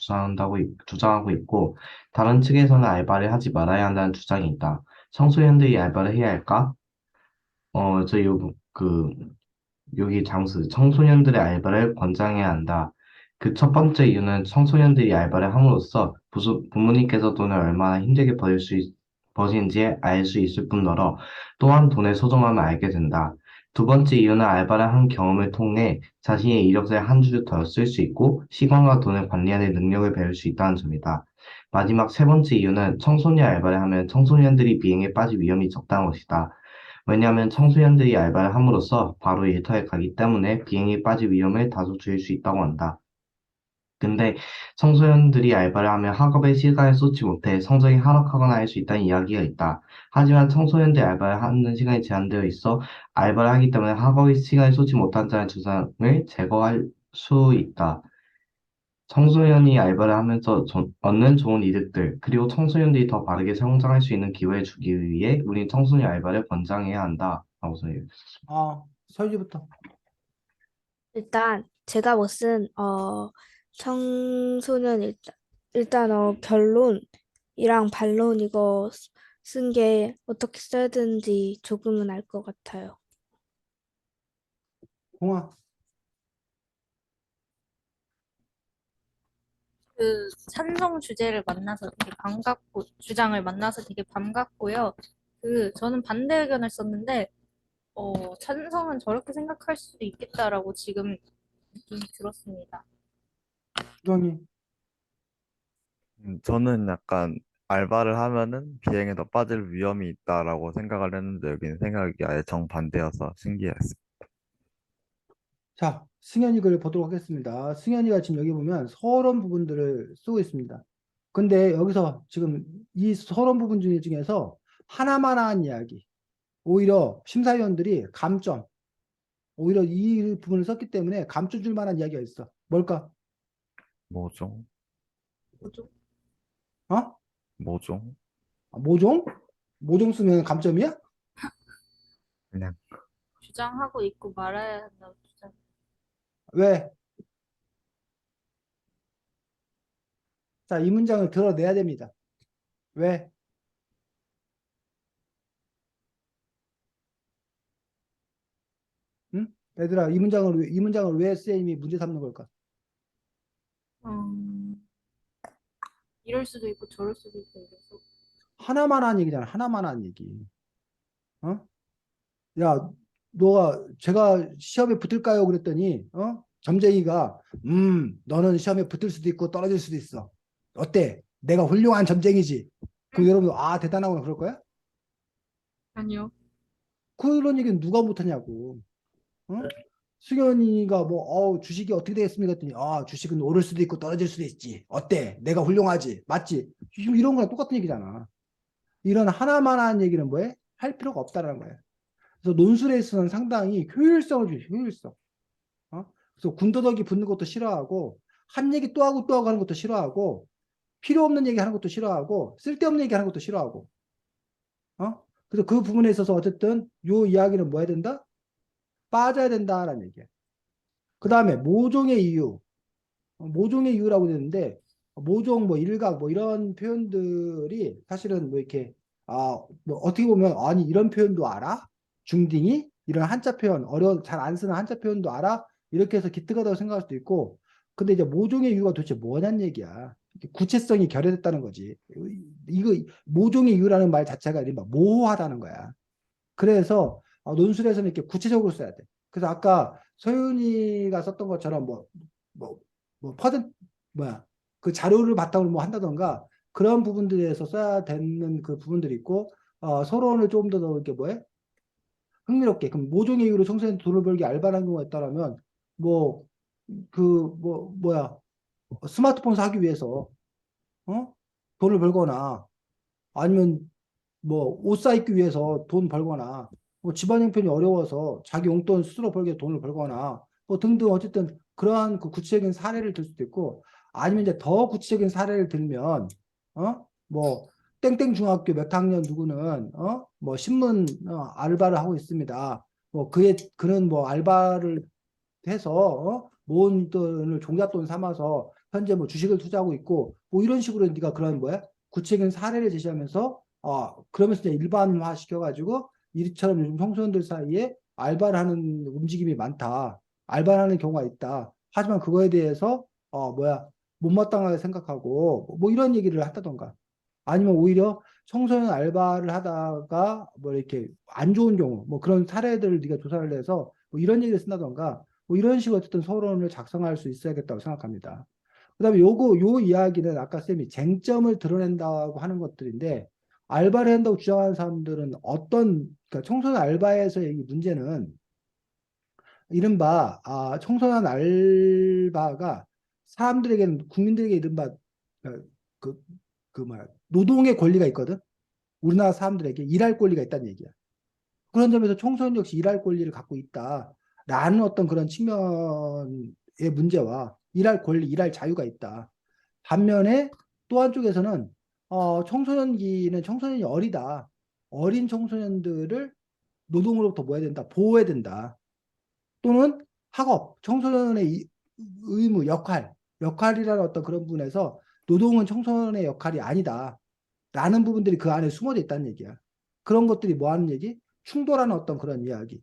Speaker 5: 주장하고 있고, 다른 측에서는 알바를 하지 말아야 한다는 주장이 있다. 청소년들이 알바를 해야 할까? 저 여기 장수, 청소년들의 알바를 권장해야 한다. 그 첫 번째 이유는 청소년들이 알바를 함으로써 부모님께서 돈을 얼마나 힘들게 버시는지 알 수 있을 뿐더러 또한 돈의 소중함을 알게 된다. 두 번째 이유는 알바를 한 경험을 통해 자신의 이력서에 한 줄을 더 쓸 수 있고 시간과 돈을 관리하는 능력을 배울 수 있다는 점이다. 마지막 세 번째 이유는 청소년 알바를 하면 청소년들이 비행에 빠질 위험이 적다는 것이다. 왜냐하면 청소년들이 알바를 함으로써 바로 일터에 가기 때문에 비행에 빠질 위험을 다소 줄일 수 있다고 한다. 근데 청소년들이 알바를 하면 학업에 시간을 쏟지 못해 성적이 하락하거나 할 수 있다는 이야기가 있다. 하지만 청소년들이 알바를 하는 시간이 제한되어 있어 알바를 하기 때문에 학업에 시간을 쏟지 못한다는 주장을 제거할 수 있다. 청소년이 알바를 하면서 얻는 좋은 이득들, 그리고 청소년들이 더 바르게 성장할 수 있는 기회를 주기 위해 우리 청소년 알바를 권장해야 한다. 라고 설명했습니다.
Speaker 1: 서유지부터.
Speaker 3: 일단 제가 못쓴 청소년 일단 결론이랑 반론 이거 쓴 게 어떻게 써야 되는지 조금은 알 것 같아요.
Speaker 1: 공아.
Speaker 4: 그 찬성 주제를 만나서 되게 반갑고 주장을 만나서 되게 반갑고요. 저는 반대 의견을 썼는데 찬성은 저렇게 생각할 수도 있겠다라고 지금 느낌이 들었습니다.
Speaker 1: 주정이.
Speaker 2: 저는 약간 알바를 하면은 비행에 더 빠질 위험이 있다라고 생각을 했는데 여기는 생각이 아예 정반대여서 신기했어요.
Speaker 1: 자, 승현이 글 보도록 하겠습니다. 승현이가 지금 여기 보면 서론 부분들을 쓰고 있습니다. 근데 여기서 지금 이 서론 부분 중에서 하나만 한 이야기. 오히려 심사위원들이 오히려 이 부분을 썼기 때문에 감점 줄 만한 이야기가 있어. 뭘까?
Speaker 2: 모종?
Speaker 4: 뭐죠?
Speaker 1: 어?
Speaker 2: 모종?
Speaker 1: 모종? 모종 쓰면 감점이야?
Speaker 2: 그냥
Speaker 4: 주장하고 있고 말아야 한다고 주장.
Speaker 1: 왜? 자, 이 문장을 드러내야 됩니다. 왜? 응? 얘들아, 이 문장을 왜 쌤이 문제 삼는 걸까?
Speaker 4: 음, 이럴 수도 있고 저럴 수도 있고 이래서.
Speaker 1: 하나만 한 얘기잖아. 하나만 한 얘기. 어? 야, 제가 시험에 붙을까요? 그랬더니, 점쟁이가, 너는 시험에 붙을 수도 있고 떨어질 수도 있어. 어때? 내가 훌륭한 점쟁이지. 그럼 여러분, 아, 대단하구나 그럴 거야?
Speaker 4: 아니요.
Speaker 1: 그런 얘기는 누가 못하냐고. 어? 수견이가 뭐, 주식이 어떻게 되겠습니까? 했더니, 주식은 오를 수도 있고 떨어질 수도 있지. 어때? 내가 훌륭하지. 맞지? 지금 이런 거랑 똑같은 얘기잖아. 이런 하나만한 얘기는 뭐해? 할 필요가 없다라는 거야. 그래서 논술에서는 상당히 효율성을 줘요. 효율성. 그래서 군더더기 붙는 것도 싫어하고 한 얘기 또 하고 또 하고 하는 것도 싫어하고 필요 없는 얘기 하는 것도 싫어하고 쓸데없는 얘기 하는 것도 싫어하고. 그래서 그 부분에 있어서 어쨌든 요 이야기는 뭐 해야 된다? 빠져야 된다라는 얘기야. 그 다음에 모종의 이유. 모종의 이유라고 되는데 모종 뭐 일각 뭐 이런 표현들이 사실은 뭐 이렇게 뭐 어떻게 보면 아니 이런 표현도 알아? 중딩이 이런 한자 표현 어려운 잘 안 쓰는 한자 표현도 알아? 이렇게 해서 기특하다고 생각할 수도 있고 근데 이제 모종의 이유가 도대체 뭐냐는 얘기야. 구체성이 결여됐다는 거지. 이거 모종의 이유라는 말 자체가 이른바 모호하다는 거야. 그래서 논술에서는 이렇게 구체적으로 써야 돼. 그래서 아까 소윤이가 썼던 것처럼 뭐, 퍼센트, 그 자료를 바탕으로 뭐 한다던가 그런 부분들에서 써야 되는 그 부분들이 있고, 서론을 조금 더 이렇게 흥미롭게. 그럼 모종의 이유로 청소년 돈을 벌기 알바라는 경우가 있다라면, 뭐, 스마트폰 사기 위해서, 돈을 벌거나 아니면 뭐 옷 사입기 위해서 돈 벌거나 뭐 집안 형편이 어려워서 자기 용돈 스스로 벌기 위해서 돈을 벌거나 뭐 등등 어쨌든 그러한 그 구체적인 사례를 들 수도 있고 아니면 이제 더 구체적인 사례를 들면 뭐 땡땡 중학교 몇 학년 누구는 뭐 신문 알바를 하고 있습니다. 뭐 그는 뭐 알바를 해서 모은 돈을 종잣돈 삼아서 현재 뭐 주식을 투자하고 있고 뭐 이런 식으로 네가 그런 뭐야 구체적인 사례를 제시하면서 그러면서 이제 일반화 시켜가지고 이처럼 요즘 청소년들 사이에 알바를 하는 움직임이 많다. 알바를 하는 경우가 있다. 하지만 그거에 대해서 못마땅하게 생각하고 뭐 이런 얘기를 한다던가 아니면 오히려 청소년 알바를 하다가 뭐 이렇게 안 좋은 경우 뭐 그런 사례들을 네가 조사를 해서 뭐 이런 얘기를 쓴다던가 뭐 이런 식으로 어쨌든 서론을 작성할 수 있어야겠다고 생각합니다. 그다음에 요 이야기는 아까 쌤이 쟁점을 드러낸다고 하는 것들인데 알바를 한다고 주장하는 사람들은 그러니까 청소년 알바에서의 이 문제는 이른바 청소년 알바가 사람들에게는 국민들에게 이른바 그, 노동의 권리가 있거든. 우리나라 사람들에게 일할 권리가 있다는 얘기야. 그런 점에서 청소년 역시 일할 권리를 갖고 있다라는 어떤 그런 측면의 문제와 일할 권리, 일할 자유가 있다. 반면에 또 한쪽에서는 청소년기는 청소년이 어리다. 어린 청소년들을 노동으로부터 뭐 해야 된다? 보호해야 된다. 또는 학업, 청소년의 의무, 역할이라는 어떤 그런 부분에서 노동은 청소년의 역할이 아니다. 라는 부분들이 그 안에 숨어져 있다는 얘기야. 그런 것들이 뭐 하는 얘기? 충돌하는 어떤 그런 이야기.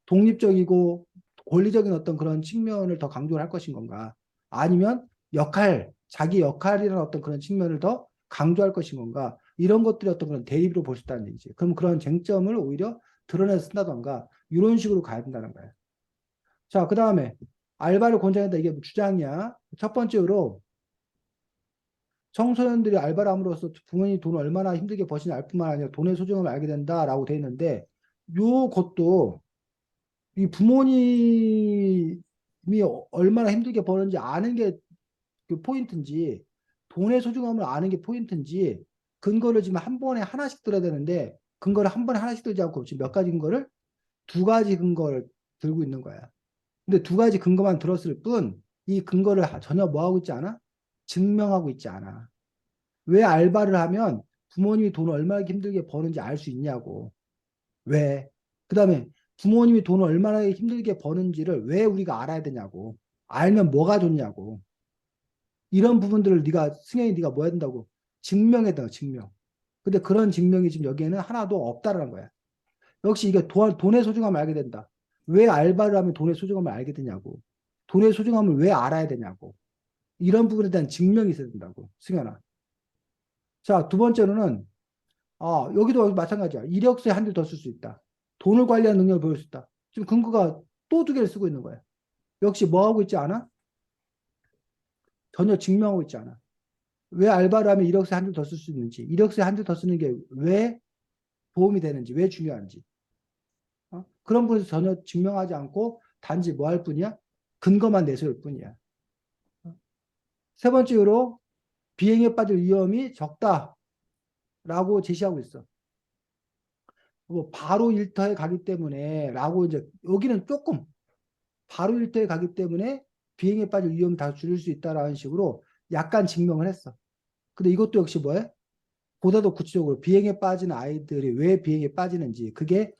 Speaker 1: 독립적이고 권리적인 어떤 그런 측면을 더 강조를 할 것인 건가? 아니면 자기 역할이라는 어떤 그런 측면을 더 강조할 것인 건가? 이런 것들이 어떤 그런 대립으로 볼 수 있다는 얘기지. 그럼 그런 쟁점을 오히려 드러내서 쓴다던가 이런 식으로 가야 된다는 거야. 자, 그 다음에 알바를 권장한다. 이게 주장이야. 첫 번째로 청소년들이 알바를 함으로써 부모님이 돈을 얼마나 힘들게 버시냐 알 뿐만 아니라 돈의 소중함을 알게 된다라고 돼 있는데 요것도 이 부모님이 얼마나 힘들게 버는지 아는 게 그 포인트인지 돈의 소중함을 아는 게 포인트인지 근거를 지금 한 번에 하나씩 들어야 되는데 근거를 한 번에 하나씩 들지 않고 지금 몇 가지 근거를 두 가지 근거를 들고 있는 거야. 근데 두 가지 근거만 들었을 뿐 이 근거를 전혀 뭐 하고 있지 않아? 증명하고 있지 않아. 왜 알바를 하면 부모님이 돈을 얼마나 힘들게 버는지 알 수 있냐고. 왜? 그 다음에 부모님이 돈을 얼마나 힘들게 버는지를 왜 우리가 알아야 되냐고. 알면 뭐가 좋냐고. 이런 부분들을 승현이 네가 뭐 해야 된다고. 증명해야 된다, 증명. 근데 그런 증명이 지금 여기에는 하나도 없다라는 거야. 역시 이게 돈의 소중함을 알게 된다. 왜 알바를 하면 돈의 소중함을 알게 되냐고. 돈의 소중함을 왜 알아야 되냐고. 이런 부분에 대한 증명이 있어야 된다고, 승현아. 자, 두 번째로는, 여기도 마찬가지야. 이력서에 한 줄 더 쓸 수 있다. 돈을 관리하는 능력을 보일 수 있다. 지금 근거가 또 두 개를 쓰고 있는 거야. 역시 뭐 하고 있지 않아? 전혀 증명하고 있지 않아. 왜 알바를 하면 이력서에 한 줄 더 쓸 수 있는지, 이력서에 한 줄 더 쓰는 게 왜 도움이 되는지, 왜 중요한지. 그런 부분에서 전혀 증명하지 않고 단지 뭐 할 뿐이야? 근거만 내세울 뿐이야. 세 번째로 비행에 빠질 위험이 적다라고 제시하고 있어. 뭐 바로 일터에 가기 때문에 라고 이제 여기는 조금 바로 일터에 가기 때문에 비행에 빠질 위험을 다 줄일 수 있다라는 식으로 약간 증명을 했어. 근데 이것도 역시 뭐야? 보다 더 구체적으로 비행에 빠지는 아이들이 왜 비행에 빠지는지 그게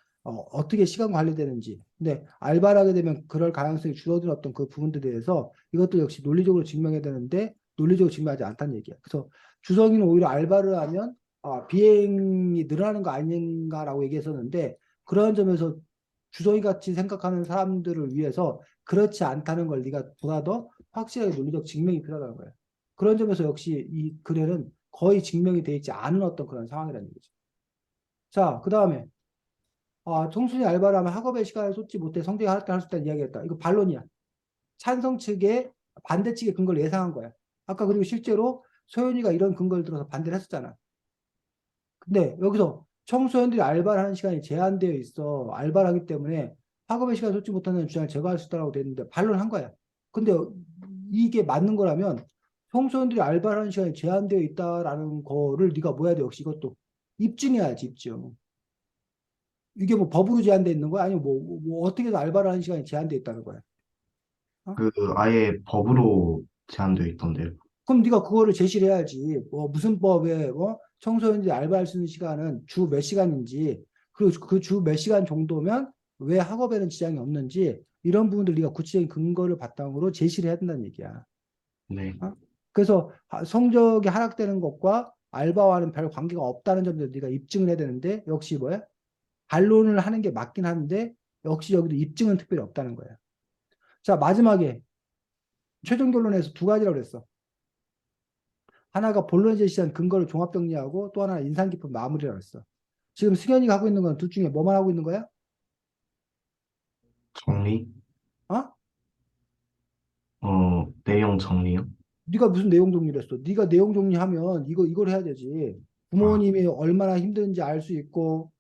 Speaker 1: 떻게 시간 관리되는지 근데 알바를 하게 되면 그럴 가능성이 줄어드는 어떤 그 부분들에 대해서 이것도 역시 논리적으로 증명해야 되는데 논리적으로 증명하지 않다는 얘기야. 그래서 주성이는 오히려 알바를 하면 비행이 늘어나는 거 아닌가라고 얘기했었는데 그런 점에서 주성이 같이 생각하는 사람들을 위해서 그렇지 않다는 걸 네가 보다 더 확실하게 논리적 증명이 필요하다는 거야. 그런 점에서 역시 이 글에는 거의 증명이 되어 있지 않은 어떤 그런 상황이라는 거죠. 자, 그 다음에 청순이 알바를 하면 학업의 시간을 쏟지 못해 성적이 하락할 수 있다는 이야기했다. 이거 반론이야. 찬성 측의 반대 측의 근거를 예상한 거야. 아까 그리고 실제로 소연이가 이런 근거를 들어서 반대를 했었잖아. 근데 여기서 청소년들이 알바를 하는 시간이 제한되어 있어. 알바를 하기 때문에 학업의 시간을 쏟지 못하는 주장을 제거할 수 있다고 됐는데 반론한 거야. 근데 이게 맞는 거라면 청소년들이 알바를 하는 시간이 제한되어 있다라는 거를 네가 뭐 해야 돼? 역시 이것도 입증해야지, 입증. 이게 뭐 법으로 제한되어 있는 거야? 아니면 뭐 어떻게 해서 알바를 하는 시간이 제한되어 있다는 거야? 어?
Speaker 5: 아예 법으로 제한되어 있던데요.
Speaker 1: 그럼 네가 그거를 제시를 해야지. 뭐 무슨 법에 청소년들이 알바할 수 있는 시간은 주 몇 시간인지 그리고 그 주 몇 시간 정도면 왜 학업에는 지장이 없는지 이런 부분들 네가 구체적인 근거를 바탕으로 제시를 해야 된다는 얘기야.
Speaker 5: 네.
Speaker 1: 그래서 성적이 하락되는 것과 알바와는 별 관계가 없다는 점도 네가 입증을 해야 되는데 역시 뭐야? 반론을 하는 게 맞긴 한데 역시 여기도 입증은 특별히 없다는 거야. 자, 마지막에 최종 결론에서 두 가지라고 그랬어. 하나가 본론에 제시한 근거를 종합 정리하고 또 하나는 인상 깊은 마무리라고 했어. 지금 승현이가 하고 있는 건 둘 중에 뭐만 하고 있는 거야?
Speaker 5: 정리?
Speaker 1: 어?
Speaker 5: 내용 정리요?
Speaker 1: 네가 무슨 내용 정리를 했어? 네가 내용 정리하면 이걸 해야 되지.
Speaker 5: 아,
Speaker 1: 부모님이 얼마나 힘든지 알 수 있고,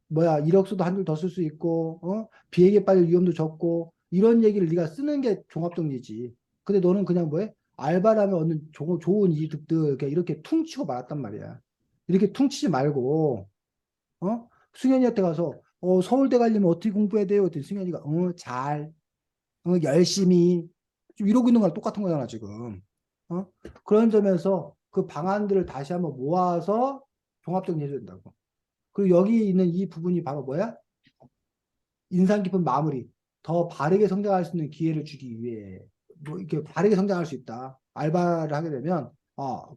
Speaker 1: 이력서도 한 줄 더 쓸 수 있고, 비행에 빠질 위험도 적고, 이런 얘기를 네가 쓰는 게 종합 정리지. 근데 너는 그냥 뭐해? 알바라면 얻는 좋은 이득들 이렇게 퉁치고 말았단 말이야. 이렇게 퉁치지 말고, 승현이한테 가서, 서울대 가려면 어떻게 공부해야 돼요? 그랬더니 승현이가, 열심히. 지금 이러고 있는 거랑 똑같은 거잖아, 지금. 어? 그런 점에서 그 방안들을 다시 한번 모아서 종합 정리해야 된다고. 그리고 여기 있는 이 부분이 바로 뭐야? 인상 깊은 마무리. 더 바르게 성장할 수 있는 기회를 주기 위해, 뭐, 이렇게 바르게 성장할 수 있다. 알바를 하게 되면,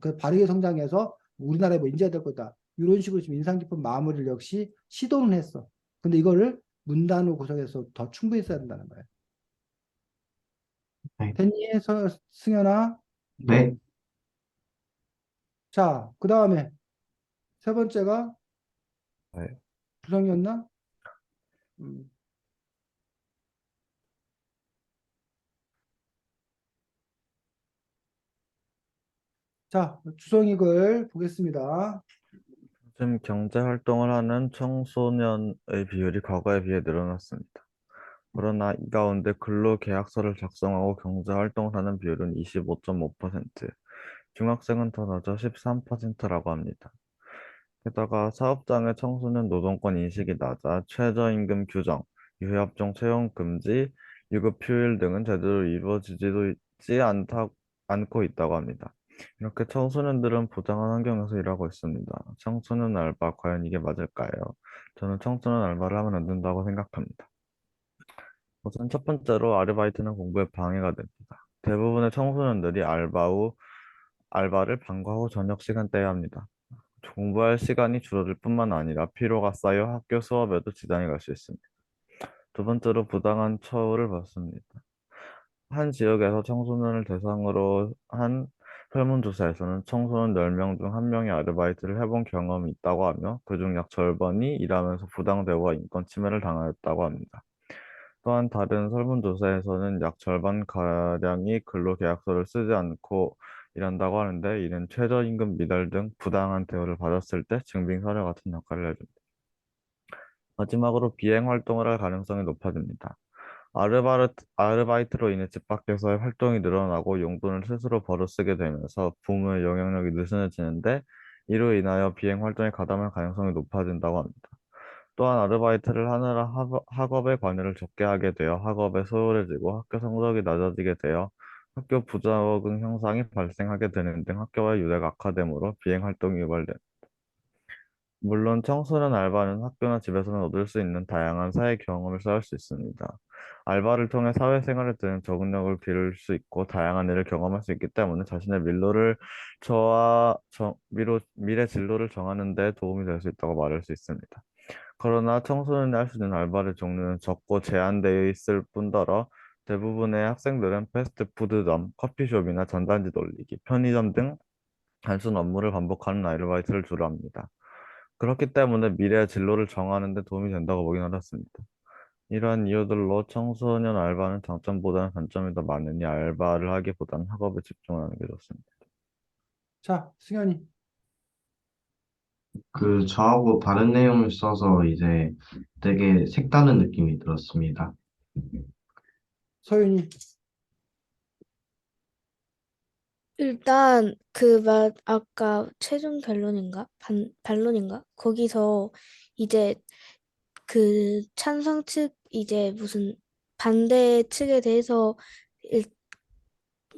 Speaker 1: 그 바르게 성장해서 우리나라에 뭐 인재가 될 거다. 이런 식으로 좀 인상 깊은 마무리를 역시 시도는 했어. 근데 이거를 문단으로 구성해서 더 충분히 써야 된다는 거야.
Speaker 5: 네.
Speaker 1: 됐니? 승현아?
Speaker 5: 네.
Speaker 1: 자, 그 다음에 세 번째가
Speaker 2: 네.
Speaker 1: 구성이었나? 음. 자, 주성익을 보겠습니다.
Speaker 2: 요즘 경제 활동을 하는 청소년의 비율이 과거에 비해 늘어났습니다. 그러나 이 가운데 근로계약서를 작성하고 경제 활동을 하는 비율은 25.5%, 중학생은 더 낮아 13%라고 합니다. 게다가 사업장의 청소년 노동권 인식이 낮아 최저임금 규정, 유해업종 채용 금지, 유급 휴일 등은 제대로 이루어지지도 있지 않다, 않고 있다고 합니다. 이렇게 청소년들은 부당한 환경에서 일하고 있습니다. 청소년 알바, 과연 이게 맞을까요? 저는 청소년 알바를 하면 안 된다고 생각합니다. 우선 첫 번째로 아르바이트는 공부에 방해가 됩니다. 대부분의 청소년들이 알바를 방과 후 저녁 시간대에 합니다. 공부할 시간이 줄어들 뿐만 아니라 피로가 쌓여 학교 수업에도 지장이 갈 수 있습니다. 두 번째로 부당한 처우를 받습니다. 한 지역에서 청소년을 대상으로 한 설문조사에서는 청소년 10명 중 1명이 아르바이트를 해본 경험이 있다고 하며 그중 약 절반이 일하면서 부당 대우와 인권 침해를 당하였다고 합니다. 또한 다른 설문조사에서는 약 절반가량이 근로계약서를 쓰지 않고 일한다고 하는데 이는 최저임금 미달 등 부당한 대우를 받았을 때 증빙서류 같은 역할을 해줍니다. 마지막으로 비행 활동을 할 가능성이 높아집니다. 아르바이트로 인해 집 밖에서의 활동이 늘어나고 용돈을 스스로 벌어 쓰게 되면서 부모의 영향력이 느슨해지는데 이로 인하여 비행 활동에 가담할 가능성이 높아진다고 합니다. 또한 아르바이트를 하느라 학업에 관여를 적게 하게 되어 학업에 소홀해지고 학교 성적이 낮아지게 되어 학교 부적응 현상이 발생하게 되는 등 학교와의 유대가 악화되므로 비행 활동이 유발됩니다. 물론 청소년 알바는 학교나 집에서는 얻을 수 있는 다양한 사회 경험을 쌓을 수 있습니다. 알바를 통해 사회생활에 대한 적응력을 기를 수 있고 다양한 일을 경험할 수 있기 때문에 자신의 미래 진로를 정하는 데 도움이 될 수 있다고 말할 수 있습니다. 그러나 청소년이 할 수 있는 알바의 종류는 적고 제한되어 있을 뿐더러 대부분의 학생들은 패스트푸드점, 커피숍이나 전단지 돌리기, 편의점 등 단순 업무를 반복하는 아르바이트를 주로 합니다. 그렇기 때문에 미래의 진로를 정하는 데 도움이 된다고 보긴 어렵습니다. 이러한 이유들로 청소년 알바는 장점보다는 단점이 더 많으니 알바를 하기보다는 학업에 집중하는 게 좋습니다.
Speaker 1: 자, 승현이.
Speaker 5: 저하고 다른 내용을 써서 이제 되게 색다른 느낌이 들었습니다.
Speaker 1: 서윤이.
Speaker 3: 일단 아까 최종 결론인가? 반론인가? 거기서 이제 그 찬성 측 이제 무슨 반대 측에 대해서 일-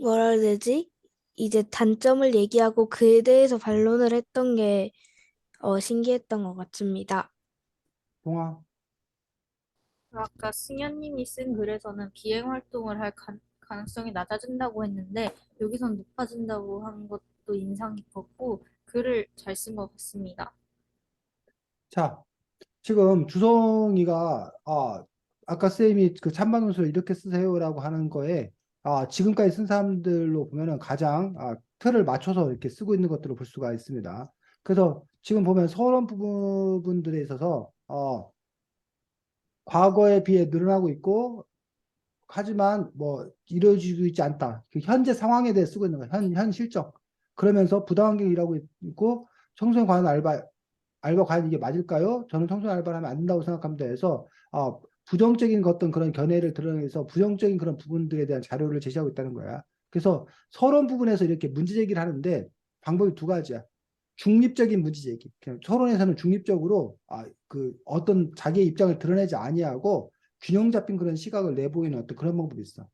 Speaker 3: 뭐라 해야 되지? 이제 단점을 얘기하고 그에 대해서 반론을 했던 게 신기했던 것 같습니다.
Speaker 1: 동아.
Speaker 4: 아까 승현님이 쓴 글에서는 비행 활동을 할 가능성이 낮아진다고 했는데 여기선 높아진다고 한 것도 인상 깊었고 글을 잘 쓴 것 같습니다.
Speaker 1: 자, 지금 주성이가 아까 쌤이 그 찬반 논술을 이렇게 쓰세요라고 하는 거에 지금까지 쓴 사람들로 보면은 가장 틀을 맞춰서 이렇게 쓰고 있는 것들을 볼 수가 있습니다. 그래서 지금 보면 서론 부분들에 있어서 과거에 비해 늘어나고 있고 하지만 뭐 이루어지고 있지 않다. 그 현재 상황에 대해 쓰고 있는 거야. 현 실적. 그러면서 부당하게 일하고 있고 청소년 관한 알바 과연 이게 맞을까요? 저는 청소년 알바를 하면 안 된다고 생각합니다. 해서 부정적인 어떤 그런 견해를 드러내서 부정적인 그런 부분들에 대한 자료를 제시하고 있다는 거야. 그래서 서론 부분에서 이렇게 문제 제기를 하는데 방법이 두 가지야. 중립적인 문제 제기. 그냥 서론에서는 중립적으로 그 어떤 자기의 입장을 드러내지 아니하고 균형 잡힌 그런 시각을 내보이는 어떤 그런 방법이 있어.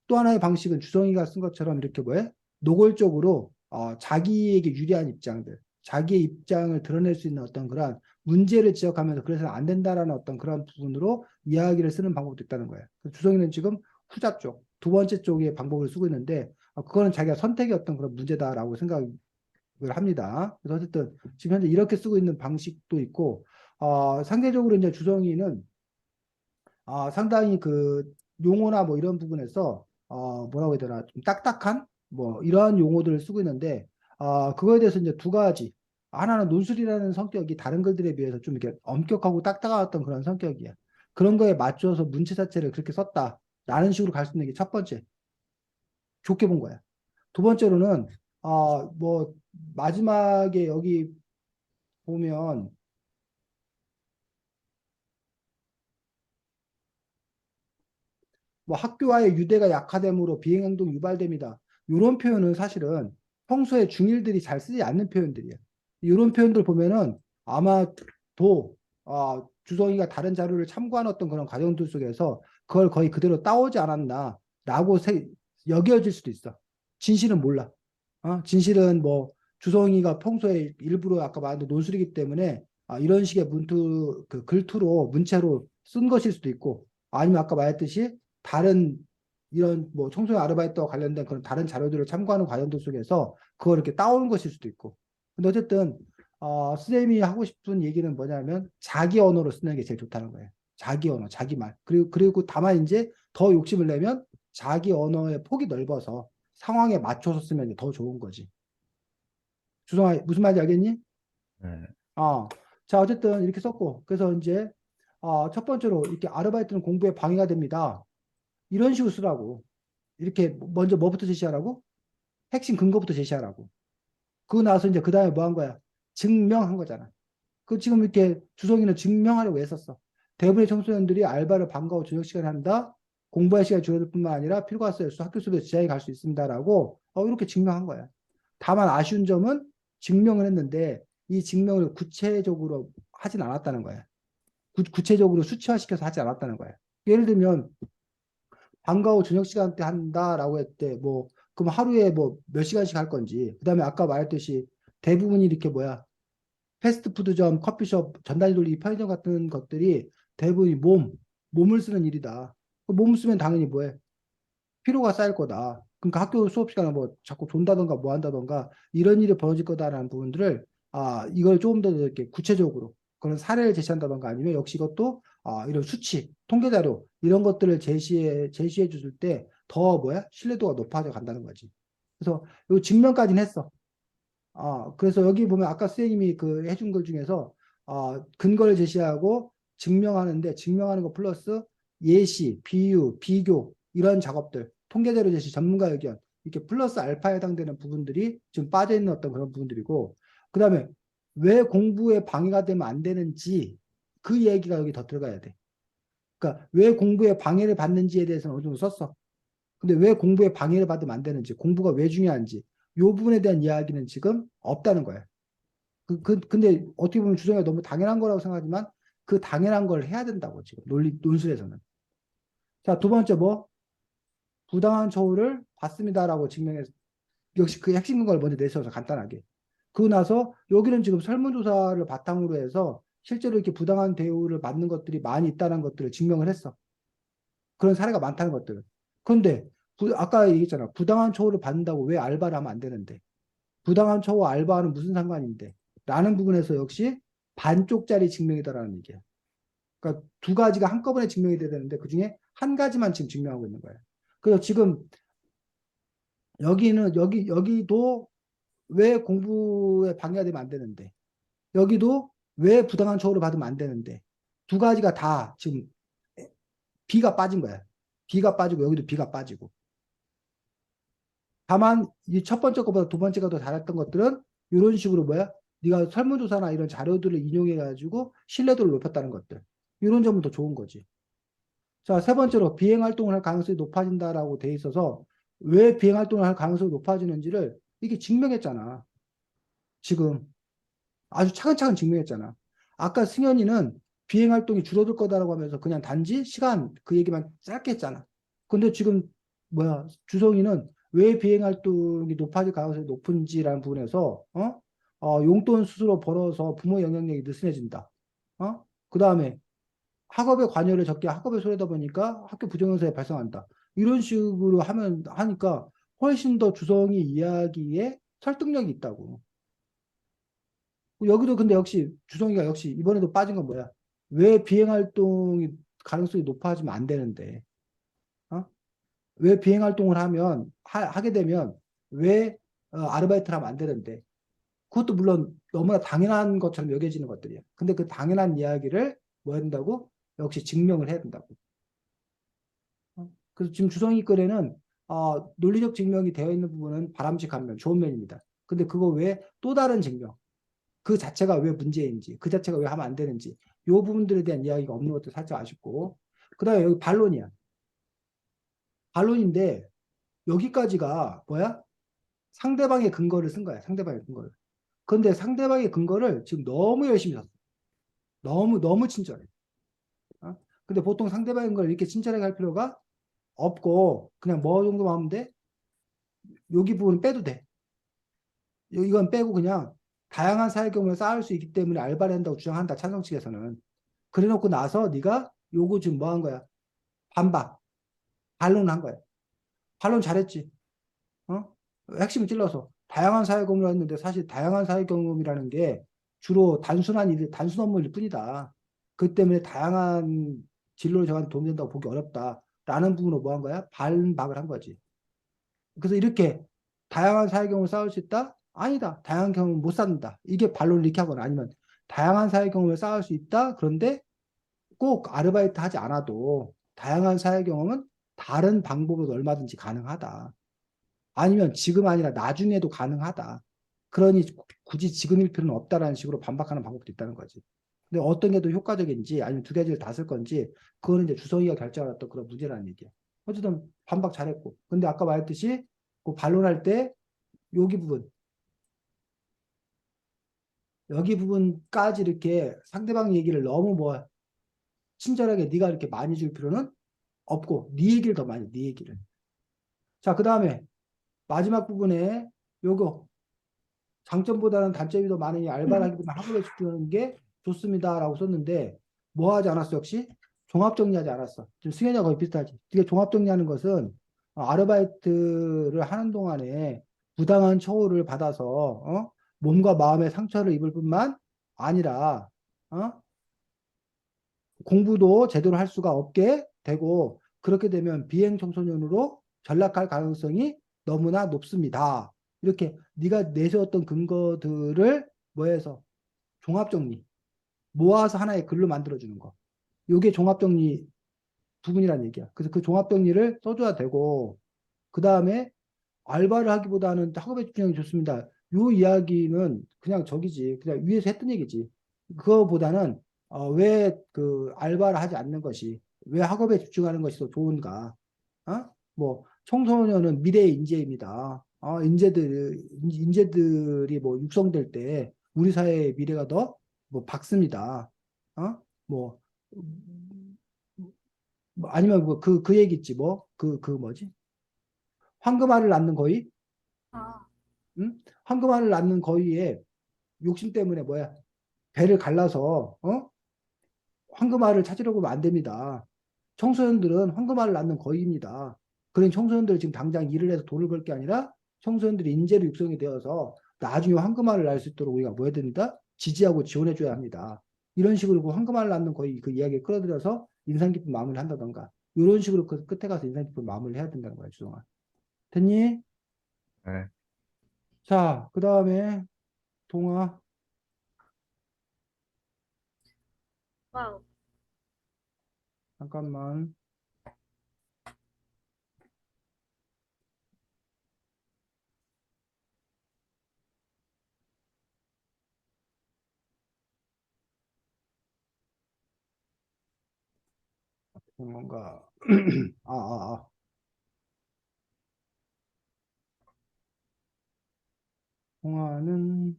Speaker 1: 또 하나의 방식은 주성이가 쓴 것처럼 이렇게 뭐해? 노골적으로 자기에게 유리한 입장들, 자기의 입장을 드러낼 수 있는 어떤 그런 문제를 지적하면서 그래서는 안 된다라는 어떤 그런 부분으로 이야기를 쓰는 방법도 있다는 거예요. 주성이는 지금 후자 쪽, 두 번째 쪽의 방법을 쓰고 있는데 그거는 자기가 선택의 어떤 그런 문제다라고 생각을 합니다. 그래서 어쨌든 지금 현재 이렇게 쓰고 있는 방식도 있고 상대적으로 이제 주성이는 상당히 그 용어나 뭐 이런 부분에서 뭐라고 해야 되나 좀 딱딱한 뭐 이러한 용어들을 쓰고 있는데 그거에 대해서 이제 두 가지 하나는 논술이라는 성격이 다른 글들에 비해서 좀 이렇게 엄격하고 딱딱했던 그런 성격이야. 그런 거에 맞춰서 문체 자체를 그렇게 썼다라는 식으로 갈 수 있는 게 첫 번째 좋게 본 거야. 두 번째로는 뭐 마지막에 여기 보면 뭐 학교와의 유대가 약화됨으로 비행행동 유발됩니다. 이런 표현은 사실은 평소에 중일들이 잘 쓰지 않는 표현들이에요. 이런 표현들 보면은 아마도 주성이가 다른 자료를 참고한 어떤 그런 과정들 속에서 그걸 거의 그대로 따오지 않았나라고 여겨질 수도 있어. 진실은 몰라. 진실은 뭐 주성이가 평소에 일부러 아까 말한 논술이기 때문에 이런 식의 문투 그 글투로 문체로 쓴 것일 수도 있고 아니면 아까 말했듯이 다른 이런 뭐 청소년 아르바이트와 관련된 그런 다른 자료들을 참고하는 과정들 속에서 그걸 이렇게 따오는 것일 수도 있고. 근데 어쨌든 선생님이 하고 싶은 얘기는 뭐냐면 자기 언어로 쓰는 게 제일 좋다는 거예요. 자기 언어, 자기 말. 그리고 다만 이제 더 욕심을 내면 자기 언어의 폭이 넓어서 상황에 맞춰서 쓰면 더 좋은 거지. 주성아, 무슨 말인지 알겠니?
Speaker 2: 네.
Speaker 1: 자, 어쨌든 이렇게 썼고, 그래서 이제, 첫 번째로, 이렇게 아르바이트는 공부에 방해가 됩니다. 이런 식으로 쓰라고. 이렇게 먼저 뭐부터 제시하라고? 핵심 근거부터 제시하라고. 그거 나서 이제 그 다음에 뭐 한 거야? 증명한 거잖아. 그 지금 이렇게 주성이는 증명하려고 했었어. 대부분의 청소년들이 알바를 방과 후 저녁 시간에 한다. 공부할 시간이 줄어들 뿐만 아니라 필요가 수 학교 수업에 지장이 갈 수 있습니다라고 이렇게 증명한 거야. 다만 아쉬운 점은 증명을 했는데 이 증명을 구체적으로 하진 않았다는 거야. 구체적으로 수치화시켜서 하지 않았다는 거야. 예를 들면 방과 후 저녁 시간 때 한다라고 했대. 뭐 그럼 하루에 뭐 몇 시간씩 할 건지. 그다음에 아까 말했듯이 대부분이 이렇게 뭐야? 패스트푸드점, 커피숍, 전단지 돌리기, 편의점 같은 것들이 대부분이 몸을 쓰는 일이다. 몸을 쓰면 당연히 뭐해? 피로가 쌓일 거다. 그러니까 학교 수업 시간에 뭐 자꾸 존다던가 뭐 한다던가 이런 일이 벌어질 거다라는 부분들을 이걸 조금 더 이렇게 구체적으로 그런 사례를 제시한다던가 아니면 역시 이것도 이런 수치, 통계 자료 이런 것들을 제시해 줬을 때 더 뭐야? 신뢰도가 높아져 간다는 거지. 그래서 요 증명까지는 했어. 그래서 여기 보면 아까 선생님이 그 해준 것 중에서 근거를 제시하고 증명하는데 증명하는 거 플러스 예시, 비유, 비교 이런 작업들, 통계자료 제시, 전문가 의견 이렇게 플러스 알파에 해당되는 부분들이 지금 빠져 있는 어떤 그런 부분들이고 그 다음에 왜 공부에 방해가 되면 안 되는지 그 얘기가 여기 더 들어가야 돼. 그러니까 왜 공부에 방해를 받는지에 대해서는 어느 정도 썼어. 근데 왜 공부에 방해를 받으면 안 되는지, 공부가 왜 중요한지, 이 부분에 대한 이야기는 지금 없다는 거예요. 근데 어떻게 보면 주성이가 너무 당연한 거라고 생각하지만 그 당연한 걸 해야 된다고 지금 논술에서는. 자, 두 번째 뭐? 부당한 처우를 받습니다라고 증명해서 역시 그 핵심 근거를 먼저 내세워서 간단하게. 그러고 나서 여기는 지금 설문조사를 바탕으로 해서 실제로 이렇게 부당한 대우를 받는 것들이 많이 있다는 것들을 증명을 했어. 그런 사례가 많다는 것들. 그런데 아까 얘기했잖아. 부당한 처우를 받는다고 왜 알바를 하면 안 되는데. 부당한 처우와 알바는 무슨 상관인데. 라는 부분에서 역시 반쪽짜리 증명이다라는 얘기야. 그러니까 두 가지가 한꺼번에 증명이 돼야 되는데 그중에 한 가지만 지금 증명하고 있는 거야. 그래서 지금 여기도 왜 공부에 방해가 되면 안 되는데. 여기도 왜 부당한 처우를 받으면 안 되는데. 두 가지가 다 지금 B가 빠진 거야. B가 빠지고 여기도 B가 빠지고. 다만 이 첫 번째 거보다 두 번째가 더 잘했던 것들은 이런 식으로 뭐야? 네가 설문조사나 이런 자료들을 인용해 가지고 신뢰도를 높였다는 것들. 이런 점은 더 좋은 거지. 자, 세 번째로 비행 활동을 할 가능성이 높아진다라고 돼 있어서 왜 비행 활동을 할 가능성이 높아지는지를 이게 증명했잖아. 지금 아주 차근차근 증명했잖아. 아까 승현이는 비행 활동이 줄어들 거다라고 하면서 그냥 단지 시간 그 얘기만 짧게 했잖아. 근데 지금 뭐야? 주성이는 왜 비행 활동이 높아질 가능성이 높은지라는 부분에서 용돈 스스로 벌어서 부모 영향력이 느슨해진다. 그다음에 학업에 관여를 적게 학업에 소홀하다 보니까 학교 부정행사에 발생한다. 이런 식으로 하니까 훨씬 더 주성이 이야기에 설득력이 있다고. 여기도 근데 역시 주성이가 역시 이번에도 빠진 건 뭐야? 왜 비행 활동이 가능성이 높아지면 안 되는데? 어? 왜 비행 활동을 하게 되면 왜 아르바이트를 하면 안 되는데? 그것도 물론 너무나 당연한 것처럼 여겨지는 것들이야. 근데 그 당연한 이야기를 뭐 해야 된다고? 역시 증명을 해야 된다고. 그래서 지금 주성이 글에는 논리적 증명이 되어 있는 부분은 바람직한 면, 좋은 면입니다. 근데 그거 외에 또 다른 증명, 그 자체가 왜 문제인지, 그 자체가 왜 하면 안 되는지, 이 부분들에 대한 이야기가 없는 것도 살짝 아쉽고, 그 다음에 여기 반론이야. 반론인데, 여기까지가 뭐야? 상대방의 근거를 쓴 거야. 상대방의 근거를. 그런데 상대방의 근거를 지금 너무 열심히 썼어. 너무 친절해. 근데 보통 상대방의 걸 이렇게 친절하게 할 필요가 없고, 그냥 뭐 정도만 하면 돼? 여기 부분은 빼도 돼. 이건 빼고 그냥 다양한 사회 경험을 쌓을 수 있기 때문에 알바를 한다고 주장한다. 찬성 측에서는. 그래 놓고 나서 네가 요거 지금 뭐 한 거야? 반박. 반론한 거야. 반론 잘했지. 어? 핵심을 찔러서 다양한 사회 경험을 했는데 사실 다양한 사회 경험이라는 게 주로 단순 업무일 뿐이다. 그 때문에 다양한 진로를 정하는 데 도움이 된다고 보기 어렵다라는 부분으로 뭐 한 거야? 반박을 한 거지. 그래서 이렇게 다양한 사회 경험을 쌓을 수 있다? 아니다. 다양한 경험을 못 쌓는다. 이게 반론을 이렇게 하거나 아니면 다양한 사회 경험을 쌓을 수 있다? 그런데 꼭 아르바이트 하지 않아도 다양한 사회 경험은 다른 방법으로 얼마든지 가능하다. 아니면 지금 아니라 나중에도 가능하다. 그러니 굳이 지금일 필요는 없다라는 식으로 반박하는 방법도 있다는 거지. 근데 어떤 게 더 효과적인지 아니면 두 가지를 다 쓸 건지 그거는 이제 주성이가 결정할 또 그런 문제라는 얘기야. 어쨌든 반박 잘했고. 근데 아까 말했듯이 그 반론할 때 여기 부분, 여기 부분까지 이렇게 상대방 얘기를 너무 뭐 친절하게 네가 이렇게 많이 줄 필요는 없고 네 얘기를 더 많이 네 얘기를. 자, 그다음에 마지막 부분에 요거 장점보다는 단점이 더 많으니 알바를 하기보다 학업에 집중하는 게 좋습니다라고 썼는데 뭐 하지 않았어? 역시 종합 정리하지 않았어. 지금 승현이가 거의 비슷하지. 이게 종합 정리하는 것은 아르바이트를 하는 동안에 부당한 처우를 받아서 몸과 마음의 상처를 입을 뿐만 아니라 어? 공부도 제대로 할 수가 없게 되고 그렇게 되면 비행 청소년으로 전락할 가능성이 너무나 높습니다. 이렇게 네가 내세웠던 근거들을 뭐해서 종합정리 모아서 하나의 글로 만들어주는 거. 이게 종합정리 부분이란 얘기야. 그래서 그 종합정리를 써줘야 되고 그 다음에 알바를 하기보다는 학업에 집중하기 좋습니다. 요 이야기는 그냥 저기지. 그냥 위에서 했던 얘기지. 그거보다는 왜 그 알바를 하지 않는 것이 왜 학업에 집중하는 것이 더 좋은가? 뭐 청소년은 미래의 인재입니다. 인재들이 뭐 육성될 때 우리 사회의 미래가 더 뭐 밝습니다. 뭐, 뭐 아니면 그 얘기 있지 뭐 그 뭐지? 황금알을 낳는 거위?
Speaker 4: 아,
Speaker 1: 응? 황금알을 낳는 거위에 욕심 때문에 뭐야? 배를 갈라서 황금알을 찾으려고 하면 안 됩니다. 청소년들은 황금알을 낳는 거위입니다. 그런 청소년들이 지금 당장 일을 해서 돈을 벌 게 아니라 청소년들이 인재로 육성이 되어서 나중에 황금알을 낳을 수 있도록 우리가 뭐 해야 됩니다? 지지하고 지원해 줘야 합니다. 이런 식으로 그 황금알을 낳는 거위 그 이야기에 끌어들여서 인상 깊은 마무리를 한다던가 이런 식으로 그 끝에 가서 인상 깊은 마무리를 해야 된다는 거야, 주성아. 됐니?
Speaker 2: 네.
Speaker 1: 자, 그 다음에 동아.
Speaker 4: 와우.
Speaker 1: 잠깐만. 뭔가 아. 동화는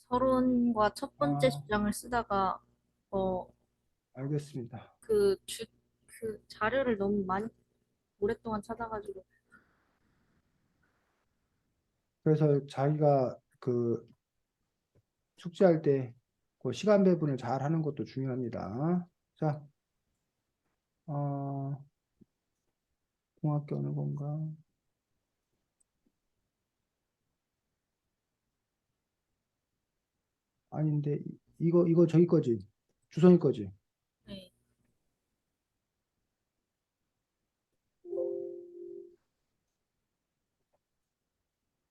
Speaker 4: 서론과 첫 번째
Speaker 1: 아,
Speaker 4: 주장을 쓰다가 어,
Speaker 1: 알겠습니다.
Speaker 4: 그 자료를 너무 많이 오랫동안 찾아가지고
Speaker 1: 그래서 자기가 그 숙제할 때 그 시간 배분을 잘 하는 것도 중요합니다. 자, 공학교 어느 건가? 아닌데 이거 저기 거지. 주성이 거지.
Speaker 4: 네.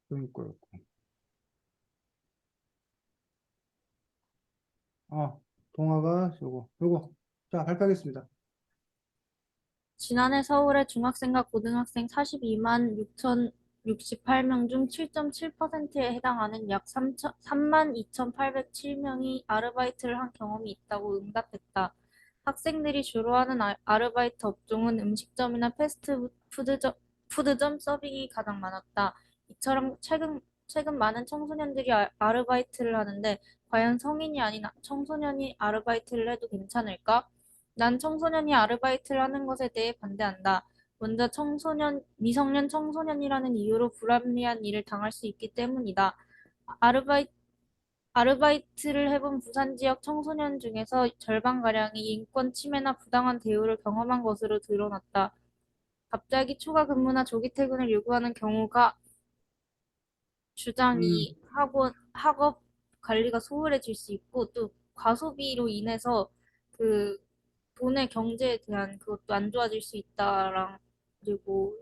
Speaker 1: 주성이 거였고. 동화가 요거. 자, 발표하겠습니다.
Speaker 4: 지난해 서울의 중학생과 고등학생 42만 6,068명 중 7.7%에 해당하는 약 3만 2,807명이 아르바이트를 한 경험이 있다고 응답했다. 학생들이 주로 하는 아르바이트 업종은 음식점이나 푸드점 서빙이 가장 많았다. 이처럼 최근 많은 청소년들이 아르바이트를 하는데 과연 성인이 아닌 청소년이 아르바이트를 해도 괜찮을까? 난 청소년이 아르바이트를 하는 것에 대해 반대한다. 먼저 미성년 청소년이라는 이유로 불합리한 일을 당할 수 있기 때문이다. 아르바이트를 해본 부산 지역 청소년 중에서 절반가량이 인권 침해나 부당한 대우를 경험한 것으로 드러났다. 갑자기 추가 근무나 조기 퇴근을 요구하는 경우가 주장이 학업 관리가 소홀해질 수 있고 또 과소비로 인해서 그 돈의 경제에 대한 그것도 안 좋아질 수 있다랑 그리고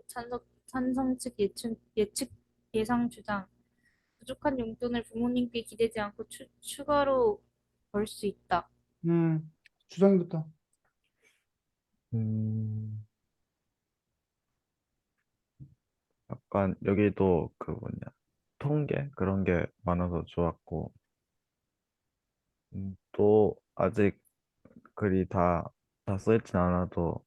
Speaker 4: 찬성 측 예상 주장 부족한 용돈을 부모님께 기대지 않고 추가로 벌 수 있다.
Speaker 1: 주장부터.
Speaker 2: 음, 약간 여기도 그 뭐냐 통계 그런 게 많아서 좋았고 또 아직 글이 다 써있진 않아도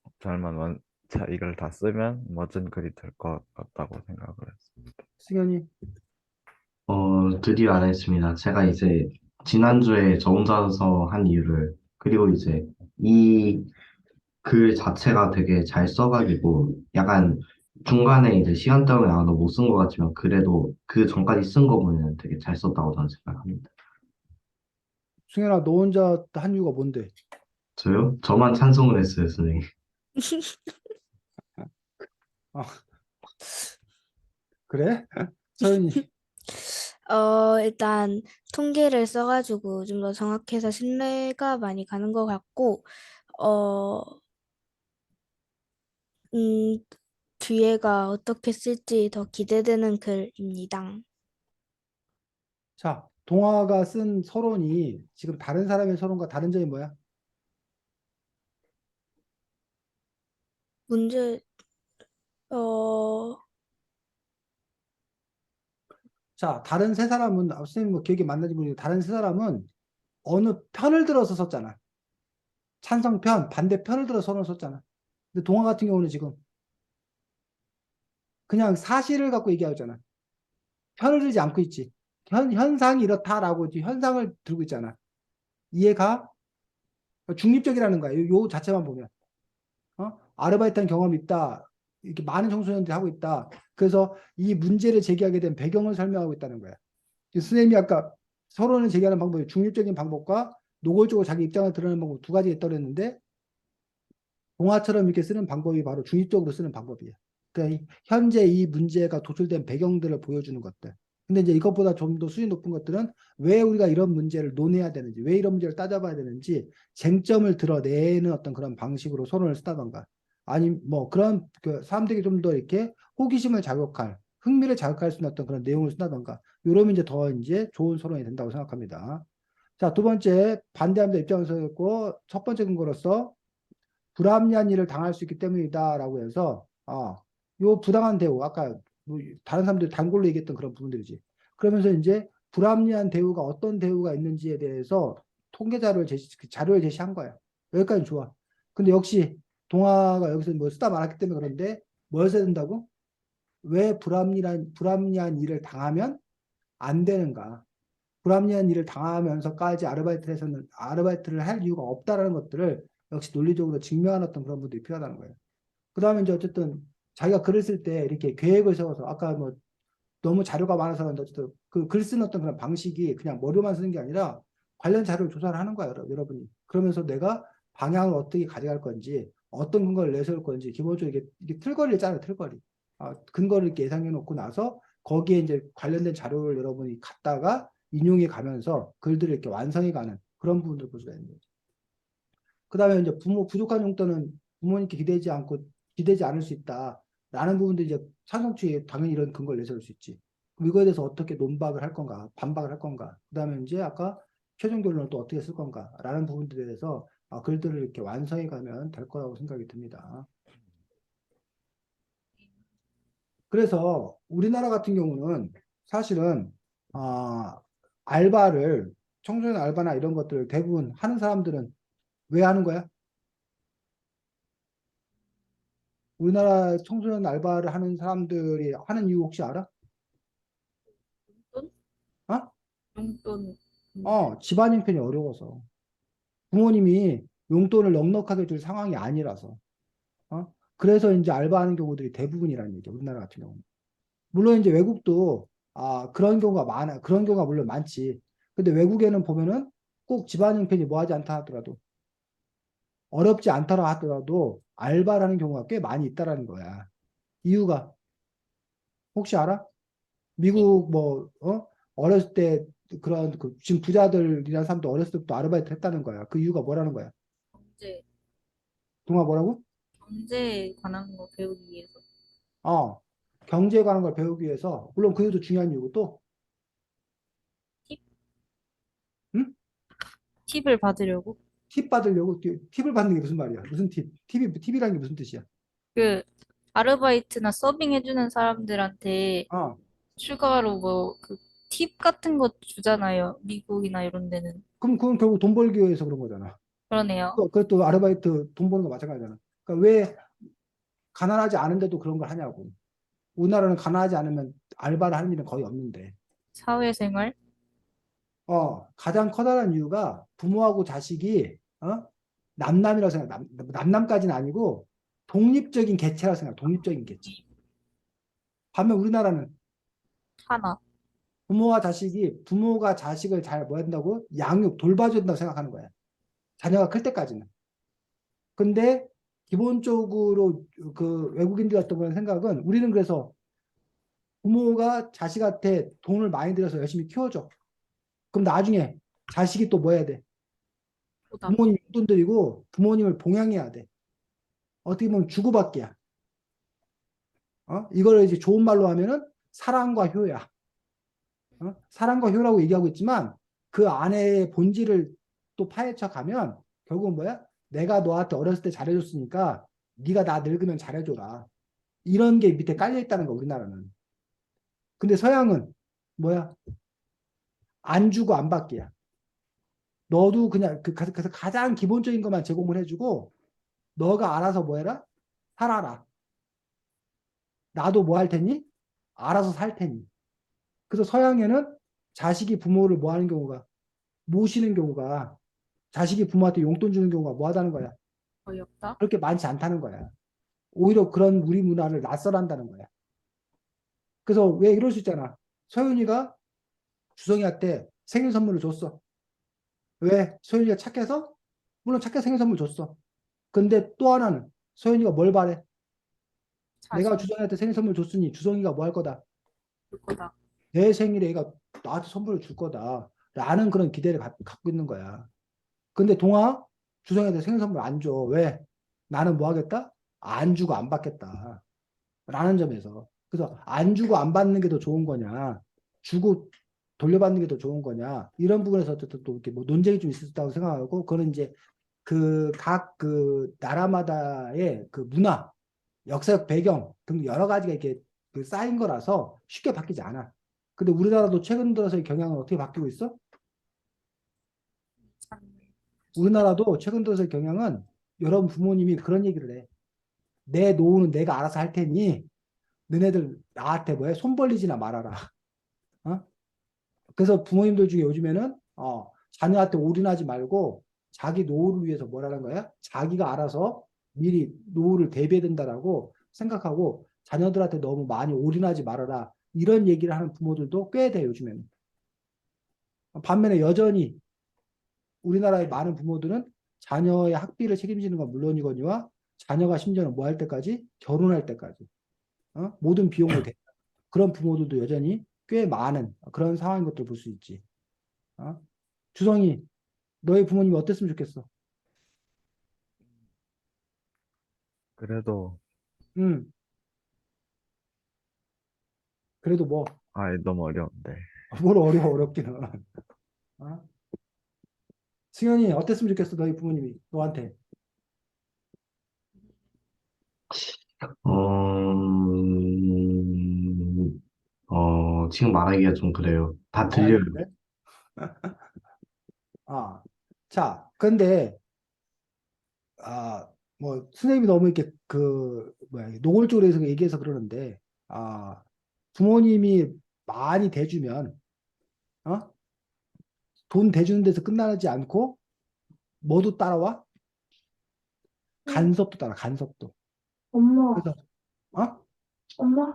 Speaker 2: 이걸 다 쓰면 멋진 글이 될 것 같다고 생각을 했습니다.
Speaker 1: 승현이.
Speaker 5: 드디어 안 했습니다. 제가 이제 지난주에 저 혼자서 한 이유를, 그리고 이제 이 글 자체가 되게 잘 써가지고, 약간 중간에 이제 시간 때문에 아마 못 쓴 것 같지만, 그래도 그 전까지 쓴 거 보면 되게 잘 썼다고 저는 생각합니다.
Speaker 1: 승현아, 너 혼자 한 이유가 뭔데?
Speaker 5: 저요? 저만 찬성을 했어요, 선생님.
Speaker 1: 아, 그래? 서윤이.
Speaker 3: 일단 통계를 써가지고 좀 더 정확해서 신뢰가 많이 가는 것 같고, 어, 음, 뒤에가 어떻게 쓸지 더 기대되는 글입니다.
Speaker 1: 자, 동화가 쓴 서론이 지금 다른 사람의 서론과 다른 점이 뭐야?
Speaker 3: 문제, 어,
Speaker 1: 자, 다른 세 사람은, 선생님 뭐 기억이 맞는지 모르겠는데, 다른 세 사람은 어느 편을 들어서 썼잖아. 찬성편, 반대편을 들어서 서론을 썼잖아. 근데 동화 같은 경우는 지금 그냥 사실을 갖고 얘기하잖아. 편을 들지 않고 있지. 현상이 이렇다라고 현상을 들고 있잖아. 이해가? 중립적이라는 거야. 요 자체만 보면. 아르바이트한 경험이 있다. 이렇게 많은 청소년들이 하고 있다. 그래서 이 문제를 제기하게 된 배경을 설명하고 있다는 거야. 선생님이 아까 서론을 제기하는 방법이 중립적인 방법과 노골적으로 자기 입장을 드러내는 방법 두 가지가 있다고 했는데 동화처럼 이렇게 쓰는 방법이 바로 중립적으로 쓰는 방법이에요. 그러니까 현재 이 문제가 도출된 배경들을 보여주는 것들. 근데 이제 이것보다 좀 더 수준 높은 것들은 왜 우리가 이런 문제를 논해야 되는지, 왜 이런 문제를 따져봐야 되는지 쟁점을 드러내는 어떤 그런 방식으로 서론을 쓰다던가, 아니 뭐 그런 그 사람들이 좀 더 이렇게 호기심을 자극할, 흥미를 자극할 수 있는 어떤 그런 내용을 쓴다던가, 이러면 이제 더 이제 좋은 서론이 된다고 생각합니다. 자, 두 번째 반대합니다 입장에서 했고 첫 번째 근거로서 불합리한 일을 당할 수 있기 때문이다라고 해서 요 부당한 대우 아까 뭐 다른 사람들이 단골로 얘기했던 그런 부분들이지. 그러면서 이제 불합리한 대우가 어떤 대우가 있는지에 대해서 통계 자료를 제시한 거야. 여기까지 좋아. 근데 역시 동화가 여기서 뭐 쓰다 말았기 때문에 그런데 뭘 써야 된다고? 왜 불합리한 일을 당하면 안 되는가? 불합리한 일을 당하면서까지 아르바이트를 할 이유가 없다라는 것들을 역시 논리적으로 증명하는 어떤 그런 부분들이 필요하다는 거예요. 그 다음에 이제 어쨌든 자기가 글을 쓸 때 이렇게 계획을 세워서 아까 뭐 너무 자료가 많아서 그런데 어쨌든 그 글 쓰는 어떤 그런 방식이 그냥 머리만 쓰는 게 아니라 관련 자료를 조사를 하는 거예요, 여러분이. 그러면서 내가 방향을 어떻게 가져갈 건지, 어떤 근거를 내세울 건지, 기본적으로 이게 틀거리를 짜요, 틀거리. 근거를 이렇게 예상해 놓고 나서 거기에 이제 관련된 자료를 여러분이 갖다가 인용해 가면서 글들을 이렇게 완성해 가는 그런 부분들 볼 수가 있는 거죠. 그 다음에 이제 부족한 용돈은 부모님께 기대지 않을 수 있다라는 부분도 이제 찬성추에 당연히 이런 근거를 내세울 수 있지. 그럼 이거에 대해서 어떻게 논박을 할 건가, 반박을 할 건가. 그 다음에 이제 아까 최종 결론을 또 어떻게 쓸 건가라는 부분들에 대해서 글들을 이렇게 완성해 가면 될 거라고 생각이 듭니다. 그래서 우리나라 같은 경우는 사실은 알바를 청소년 알바나 이런 것들 대부분 하는 사람들은 왜 하는 거야? 우리나라 청소년 알바를 하는 사람들이 하는 이유 혹시 알아?
Speaker 4: 용돈?
Speaker 1: 어?
Speaker 4: 용돈.
Speaker 1: 집안 형편이 어려워서. 부모님이 용돈을 넉넉하게 줄 상황이 아니라서. 그래서 이제 알바하는 경우들이 대부분이라는 얘기죠. 우리나라 같은 경우는. 물론 이제 외국도 그런 경우가 많아. 그런 경우가 물론 많지. 근데 외국에는 보면은 꼭 집안 형편이 뭐하지 않다 하더라도 어렵지 않다라 하더라도 알바를 하는 경우가 꽤 많이 있다라는 거야. 이유가 혹시 알아? 미국 뭐 어렸을 때 그런 지금 부자들이라는 사람도 어렸을 때부터 아르바이트 했다는 거야. 그 이유가 뭐라는 거야?
Speaker 4: 경제,
Speaker 1: 동아 뭐라고?
Speaker 4: 경제에 관한 거 배우기 위해서.
Speaker 1: 어, 경제에 관한 걸 배우기 위해서 물론 그 이유도 중요한 이유고 또
Speaker 4: 팁,
Speaker 1: 응?
Speaker 4: 팁을 받으려고.
Speaker 1: 팁 받으려고 팁을 받는 게 무슨 말이야? 무슨 팁? 팁이라는 게 무슨 뜻이야?
Speaker 4: 그 아르바이트나 서빙 해주는 사람들한테
Speaker 1: 어,
Speaker 4: 추가로 뭐 그 팁 같은 거 주잖아요. 미국이나 이런 데는.
Speaker 1: 그럼 그건 결국 돈 벌기 위해서 그런 거잖아.
Speaker 4: 그러네요.
Speaker 1: 그것도 아르바이트 돈 버는 거 마찬가지잖아. 그러니까 왜 가난하지 않은데도 그런 걸 하냐고. 우리나라는 가난하지 않으면 알바를 하는 일은 거의 없는데.
Speaker 4: 사회생활.
Speaker 1: 가장 커다란 이유가 부모하고 자식이 남남이라고 생각. 남남까지는 아니고 독립적인 개체라고 생각. 독립적인 개체. 반면 우리나라는
Speaker 4: 하나.
Speaker 1: 부모가 자식을 잘 뭐 한다고 양육 돌봐줘야 된다고 생각하는 거야. 자녀가 클 때까지는. 근데 기본적으로 그 외국인들 같은 그런 생각은 우리는 그래서 부모가 자식한테 돈을 많이 들여서 열심히 키워줘. 그럼 나중에 자식이 또 뭐 해야 돼?
Speaker 4: 보답.
Speaker 1: 부모님 용돈 들이고 부모님을 봉양해야 돼. 어떻게 보면 주고받기야. 이걸 이제 좋은 말로 하면은 사랑과 효야. 사랑과 효라고 얘기하고 있지만 그 안에 본질을 또 파헤쳐 가면 결국은 뭐야? 내가 너한테 어렸을 때 잘해줬으니까 네가 나 늙으면 잘해줘라. 이런 게 밑에 깔려 있다는 거 우리나라는. 근데 서양은 뭐야? 안 주고 안 받기야. 너도 그냥 그래서 가장 기본적인 것만 제공을 해주고 너가 알아서 뭐 해라? 살아라. 나도 뭐 할 테니? 알아서 살 테니. 그래서 서양에는 자식이 부모를 뭐 하는 경우가 모시는 경우가 자식이 부모한테 용돈 주는 경우가 뭐 하다는 거야?
Speaker 4: 거의 없다.
Speaker 1: 그렇게 많지 않다는 거야. 오히려 그런 우리 문화를 낯설한다는 거야. 그래서 왜 이럴 수 있잖아. 서윤이가 주성이한테 생일 선물을 줬어. 왜? 서윤이가 착해서? 물론 착해서 생일 선물 줬어. 근데 또 하나는 서윤이가 뭘 바래? 내가
Speaker 4: 자신
Speaker 1: 주성이한테 생일 선물 줬으니 주성이가 뭐 할 거다?
Speaker 4: 있을 거다.
Speaker 1: 내 생일에 얘가 나한테 선물을 줄 거다. 라는 그런 기대를 갖고 있는 거야. 근데 동아 주성이한테 생일 선물 안 줘. 왜? 나는 뭐 하겠다? 안 주고 안 받겠다. 라는 점에서. 그래서 안 주고 안 받는 게 더 좋은 거냐? 주고 돌려받는 게 더 좋은 거냐? 이런 부분에서 또 이렇게 뭐 논쟁이 좀 있었다고 생각하고, 그거는 이제 그 각 그 나라마다의 그 문화, 역사적 배경 등 여러 가지가 이렇게 그 쌓인 거라서 쉽게 바뀌지 않아. 근데 우리나라도 최근 들어서의 경향은 어떻게 바뀌고 있어?
Speaker 4: 참,
Speaker 1: 우리나라도 최근 들어서의 경향은 여러분 부모님이 그런 얘기를 해. 내 노후는 내가 알아서 할 테니 너네들 나한테 뭐해? 손 벌리지나 말아라. 어? 그래서 부모님들 중에 요즘에는 자녀한테 올인하지 말고 자기 노후를 위해서 뭐라는 거야? 자기가 알아서 미리 노후를 대비해야 된다라고 생각하고 자녀들한테 너무 많이 올인하지 말아라. 이런 얘기를 하는 부모들도 꽤 돼, 요즘에는. 반면에 여전히 우리나라의 많은 부모들은 자녀의 학비를 책임지는 건 물론이거니와 자녀가 심지어는 뭐 할 때까지? 결혼할 때까지. 모든 비용을 대. 그런 부모들도 여전히 꽤 많은 그런 상황인 것들 볼 수 있지. 어? 주성이, 너희 부모님이 어땠으면 좋겠어?
Speaker 2: 그래도,
Speaker 1: 음, 그래도 뭐,
Speaker 2: 너무 어려운데.
Speaker 1: 뭘 어렵기는. 어? 승현이 어땠으면 좋겠어, 너희 부모님이, 너한테.
Speaker 5: 지금 말하기가 좀 그래요. 다 들려요.
Speaker 1: 그래? 자, 근데, 뭐, 선생님이 너무 이렇게 뭐야, 노골적으로 해서 얘기해서 그러는데, 부모님이 많이 대주면, 어? 돈 대주는 데서 끝나지 않고, 뭐도 따라와? 간섭도 따라, 간섭도.
Speaker 6: 엄마,
Speaker 1: 그래서 어?
Speaker 6: 엄마,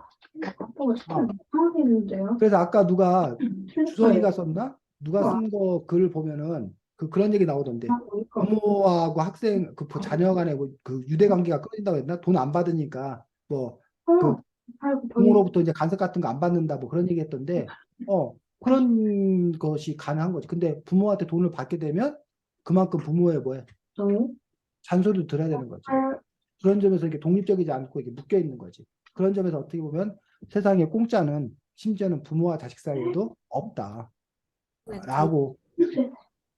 Speaker 6: 아빠가 진짜 못하겠는데요?
Speaker 1: 그래서 아까 누가 주성이가
Speaker 6: 실수예요.
Speaker 1: 썼나? 누가 쓴 거 글 보면은 그런 얘기 나오던데.
Speaker 6: 그러니까
Speaker 1: 부모하고 학생 자녀 간에 그 유대 관계가 끊어진다고 했나? 돈 안 받으니까 뭐 그
Speaker 6: 아이고
Speaker 1: 부모로부터 이제 간섭 같은 거 안 받는다 뭐 그런 얘기 했던데 그런 것이 가능한 거지. 근데 부모한테 돈을 받게 되면 그만큼 부모의 뭐야?
Speaker 6: 저요?
Speaker 1: 잔소리도 들어야 되는 거지. 그런 점에서 이게 독립적이지 않고 이게 묶여 있는 거지. 그런 점에서 어떻게 보면 세상에 공짜는 심지어는 부모와 자식 사이에도 없다.
Speaker 4: 네,
Speaker 1: 라고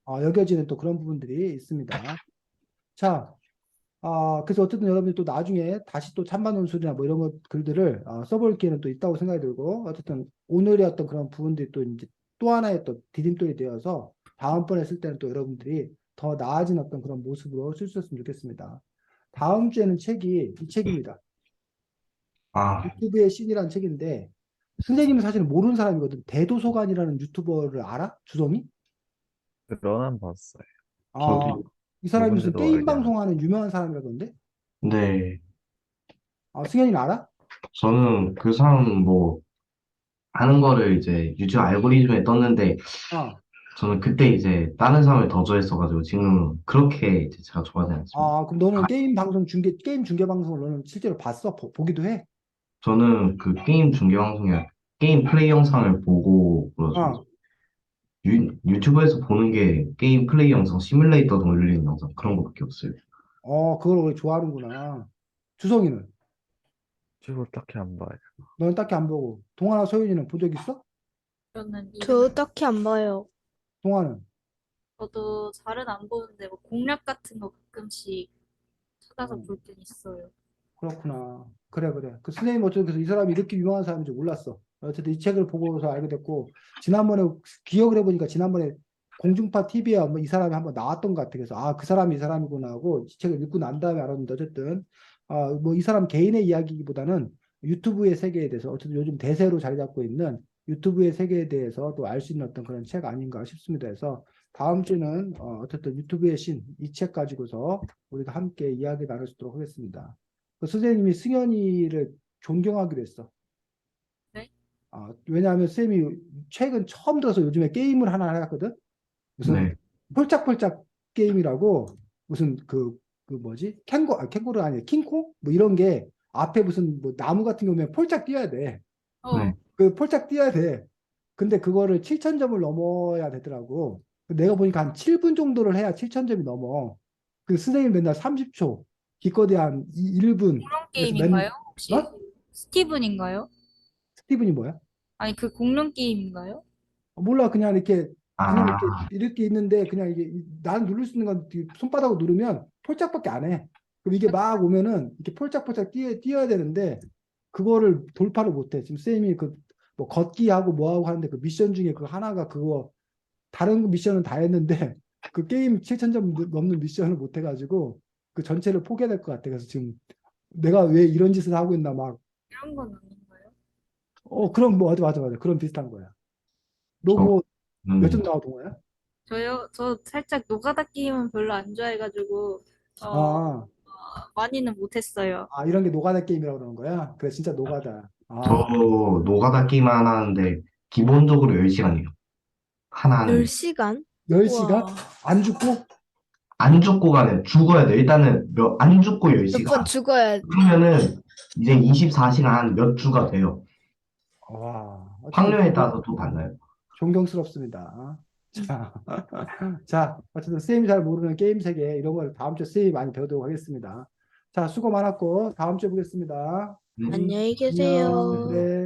Speaker 1: 여겨지는 또 그런 부분들이 있습니다. 자, 그래서 어쨌든 여러분이 또 나중에 다시 또 찬반 논술이나 뭐 이런 글들을 써볼 기회는 또 있다고 생각이 들고 어쨌든 오늘의 어떤 그런 부분들이 또 이제 또 하나의 또 디딤돌이 되어서 다음번에 쓸 때는 또 여러분들이 더 나아진 어떤 그런 모습으로 쓸 수 있으면 좋겠습니다. 다음 주에는 책이 이 책입니다.
Speaker 5: 아,
Speaker 1: 유튜브의 신이라는 책인데 선생님은 사실 모르는 사람이거든. 대도서관이라는 유튜버를 알아? 주성이?
Speaker 2: 그러난 봤어요.
Speaker 1: 아,
Speaker 5: 저도,
Speaker 1: 이 사람이 무슨
Speaker 2: 누군지도
Speaker 1: 게임
Speaker 2: 알지 않아요.
Speaker 1: 방송하는 유명한 사람이라던데?
Speaker 5: 네.
Speaker 1: 승현이는 알아?
Speaker 5: 저는 그 사람 뭐 하는 거를 이제 유튜브 알고리즘에 떴는데
Speaker 1: 어.
Speaker 5: 저는 그때 이제 다른 사람을 더 좋아했어가지고 지금 그렇게 이제 제가 좋아하지 않습니다.
Speaker 1: 그럼 너는 게임 중계 방송을 너는 실제로 봤어? 보기도 해?
Speaker 5: 저는 그 게임 중계 방송이나 게임 플레이 영상을 보고 그러죠.
Speaker 1: 어.
Speaker 5: 유튜브에서 보는 게 게임 플레이 영상, 시뮬레이터 돌리는 영상 그런 거밖에 없어요.
Speaker 1: 그걸 원래 좋아하는구나. 주성이는?
Speaker 2: 유튜브 딱히 안 봐요.
Speaker 1: 너는 딱히 안 보고. 동아나 소윤이는 본 적 있어?
Speaker 4: 저는
Speaker 3: 저 딱히 안 봐요.
Speaker 1: 동아는?
Speaker 4: 저도 잘은 안 보는데 뭐 공략 같은 거 가끔씩 찾아서
Speaker 1: 음.
Speaker 4: 볼 땐 있어요.
Speaker 1: 그렇구나. 그래, 그래. 그 선생님 어쨌든 그래서 이 사람이 이렇게 유명한 사람인 줄 몰랐어. 어쨌든 이 책을 보고서 알게 됐고, 지난번에 기억을 해보니까 지난번에 공중파 TV에 이 사람이 한번 나왔던 것 같아. 그래서 그 사람이 이 사람이구나 하고 이 책을 읽고 난 다음에 알았는데 어쨌든 뭐 이 사람 개인의 이야기보다는 유튜브의 세계에 대해서 어쨌든 요즘 대세로 자리 잡고 있는 유튜브의 세계에 대해서 또 알 수 있는 어떤 그런 책 아닌가 싶습니다. 그래서 다음 주는 어쨌든 유튜브의 신 이 책 가지고서 우리가 함께 이야기 나눌 수 있도록 하겠습니다. 그 선생님이 승현이를 존경하기로 했어.
Speaker 4: 네?
Speaker 1: 왜냐하면 쌤이 최근 처음 들어서 요즘에 게임을 하나 해왔거든. 무슨
Speaker 5: 네.
Speaker 1: 폴짝폴짝 게임이라고 무슨 그 뭐지? 캥거루 아니야 킹콩? 뭐 이런 게 앞에 무슨 뭐 나무 같은 경우에 폴짝 뛰어야 돼.
Speaker 5: 네.
Speaker 1: 그 폴짝 뛰어야 돼. 근데 그거를 7,000점을 넘어야 되더라고. 내가 보니까 한 7분 정도를 해야 7,000점이 넘어. 그 선생님 맨날 30초, 기껏해 한 1분.
Speaker 4: 공룡
Speaker 1: 그래서
Speaker 4: 게임인가요? 혹시?
Speaker 1: 어?
Speaker 4: 스티븐인가요?
Speaker 1: 스티븐이 뭐야?
Speaker 4: 아니 그 공룡 게임인가요?
Speaker 1: 몰라. 그냥 이렇게
Speaker 5: 아,
Speaker 1: 이렇게 있는데 그냥 이게 난 누를 수 있는 건 손바닥으로 누르면 폴짝밖에 안 해. 그럼 이게 막 오면은 이렇게 폴짝폴짝 뛰어야 되는데 그거를 돌파를 못 해. 지금 쌤이 뭐 걷기 하고 뭐 하고 하는데 그 미션 중에 그 하나가 그거 다른 미션은 다 했는데 그 게임 7,000점 넘는 미션을 못 해가지고 그 전체를 포기해야 될 것 같아. 그래서 지금 내가 왜 이런 짓을 하고 있나 막
Speaker 4: 이런 건 아닌가요?
Speaker 1: 그럼 뭐 맞아. 그런 비슷한 거야. 너 뭐 몇 점
Speaker 5: 저는
Speaker 1: 나와 동호야?
Speaker 4: 저요? 저 살짝 노가다 게임은 별로 안 좋아해가지고
Speaker 1: 아,
Speaker 4: 많이는 못했어요.
Speaker 1: 이런 게 노가다 게임이라고 그러는 거야? 그래, 진짜 노가다.
Speaker 5: 저 노가다 게임 하나 하는데 기본적으로 10시간이에요. 하나 하는데.
Speaker 3: 10시간?
Speaker 1: 10시간?
Speaker 3: 와.
Speaker 1: 안 죽고?
Speaker 5: 안 죽고 가는 죽어야 돼. 일단은 안 죽고
Speaker 3: 몇
Speaker 5: 10시간.
Speaker 3: 번 죽어야
Speaker 5: 그러면은 이제 24시간 몇 주가 돼요.
Speaker 1: 와,
Speaker 5: 확률에 따라서 또 달라요.
Speaker 1: 존경스럽습니다. 자, 자, 어쨌든 쌤이 잘 모르는 게임 세계 이런 걸 다음 주에 쌤이 많이 배우도록 하겠습니다. 자, 수고 많았고 다음 주에 보겠습니다.
Speaker 5: 네.
Speaker 3: 안녕히
Speaker 1: 안녕.
Speaker 3: 계세요.
Speaker 1: 네.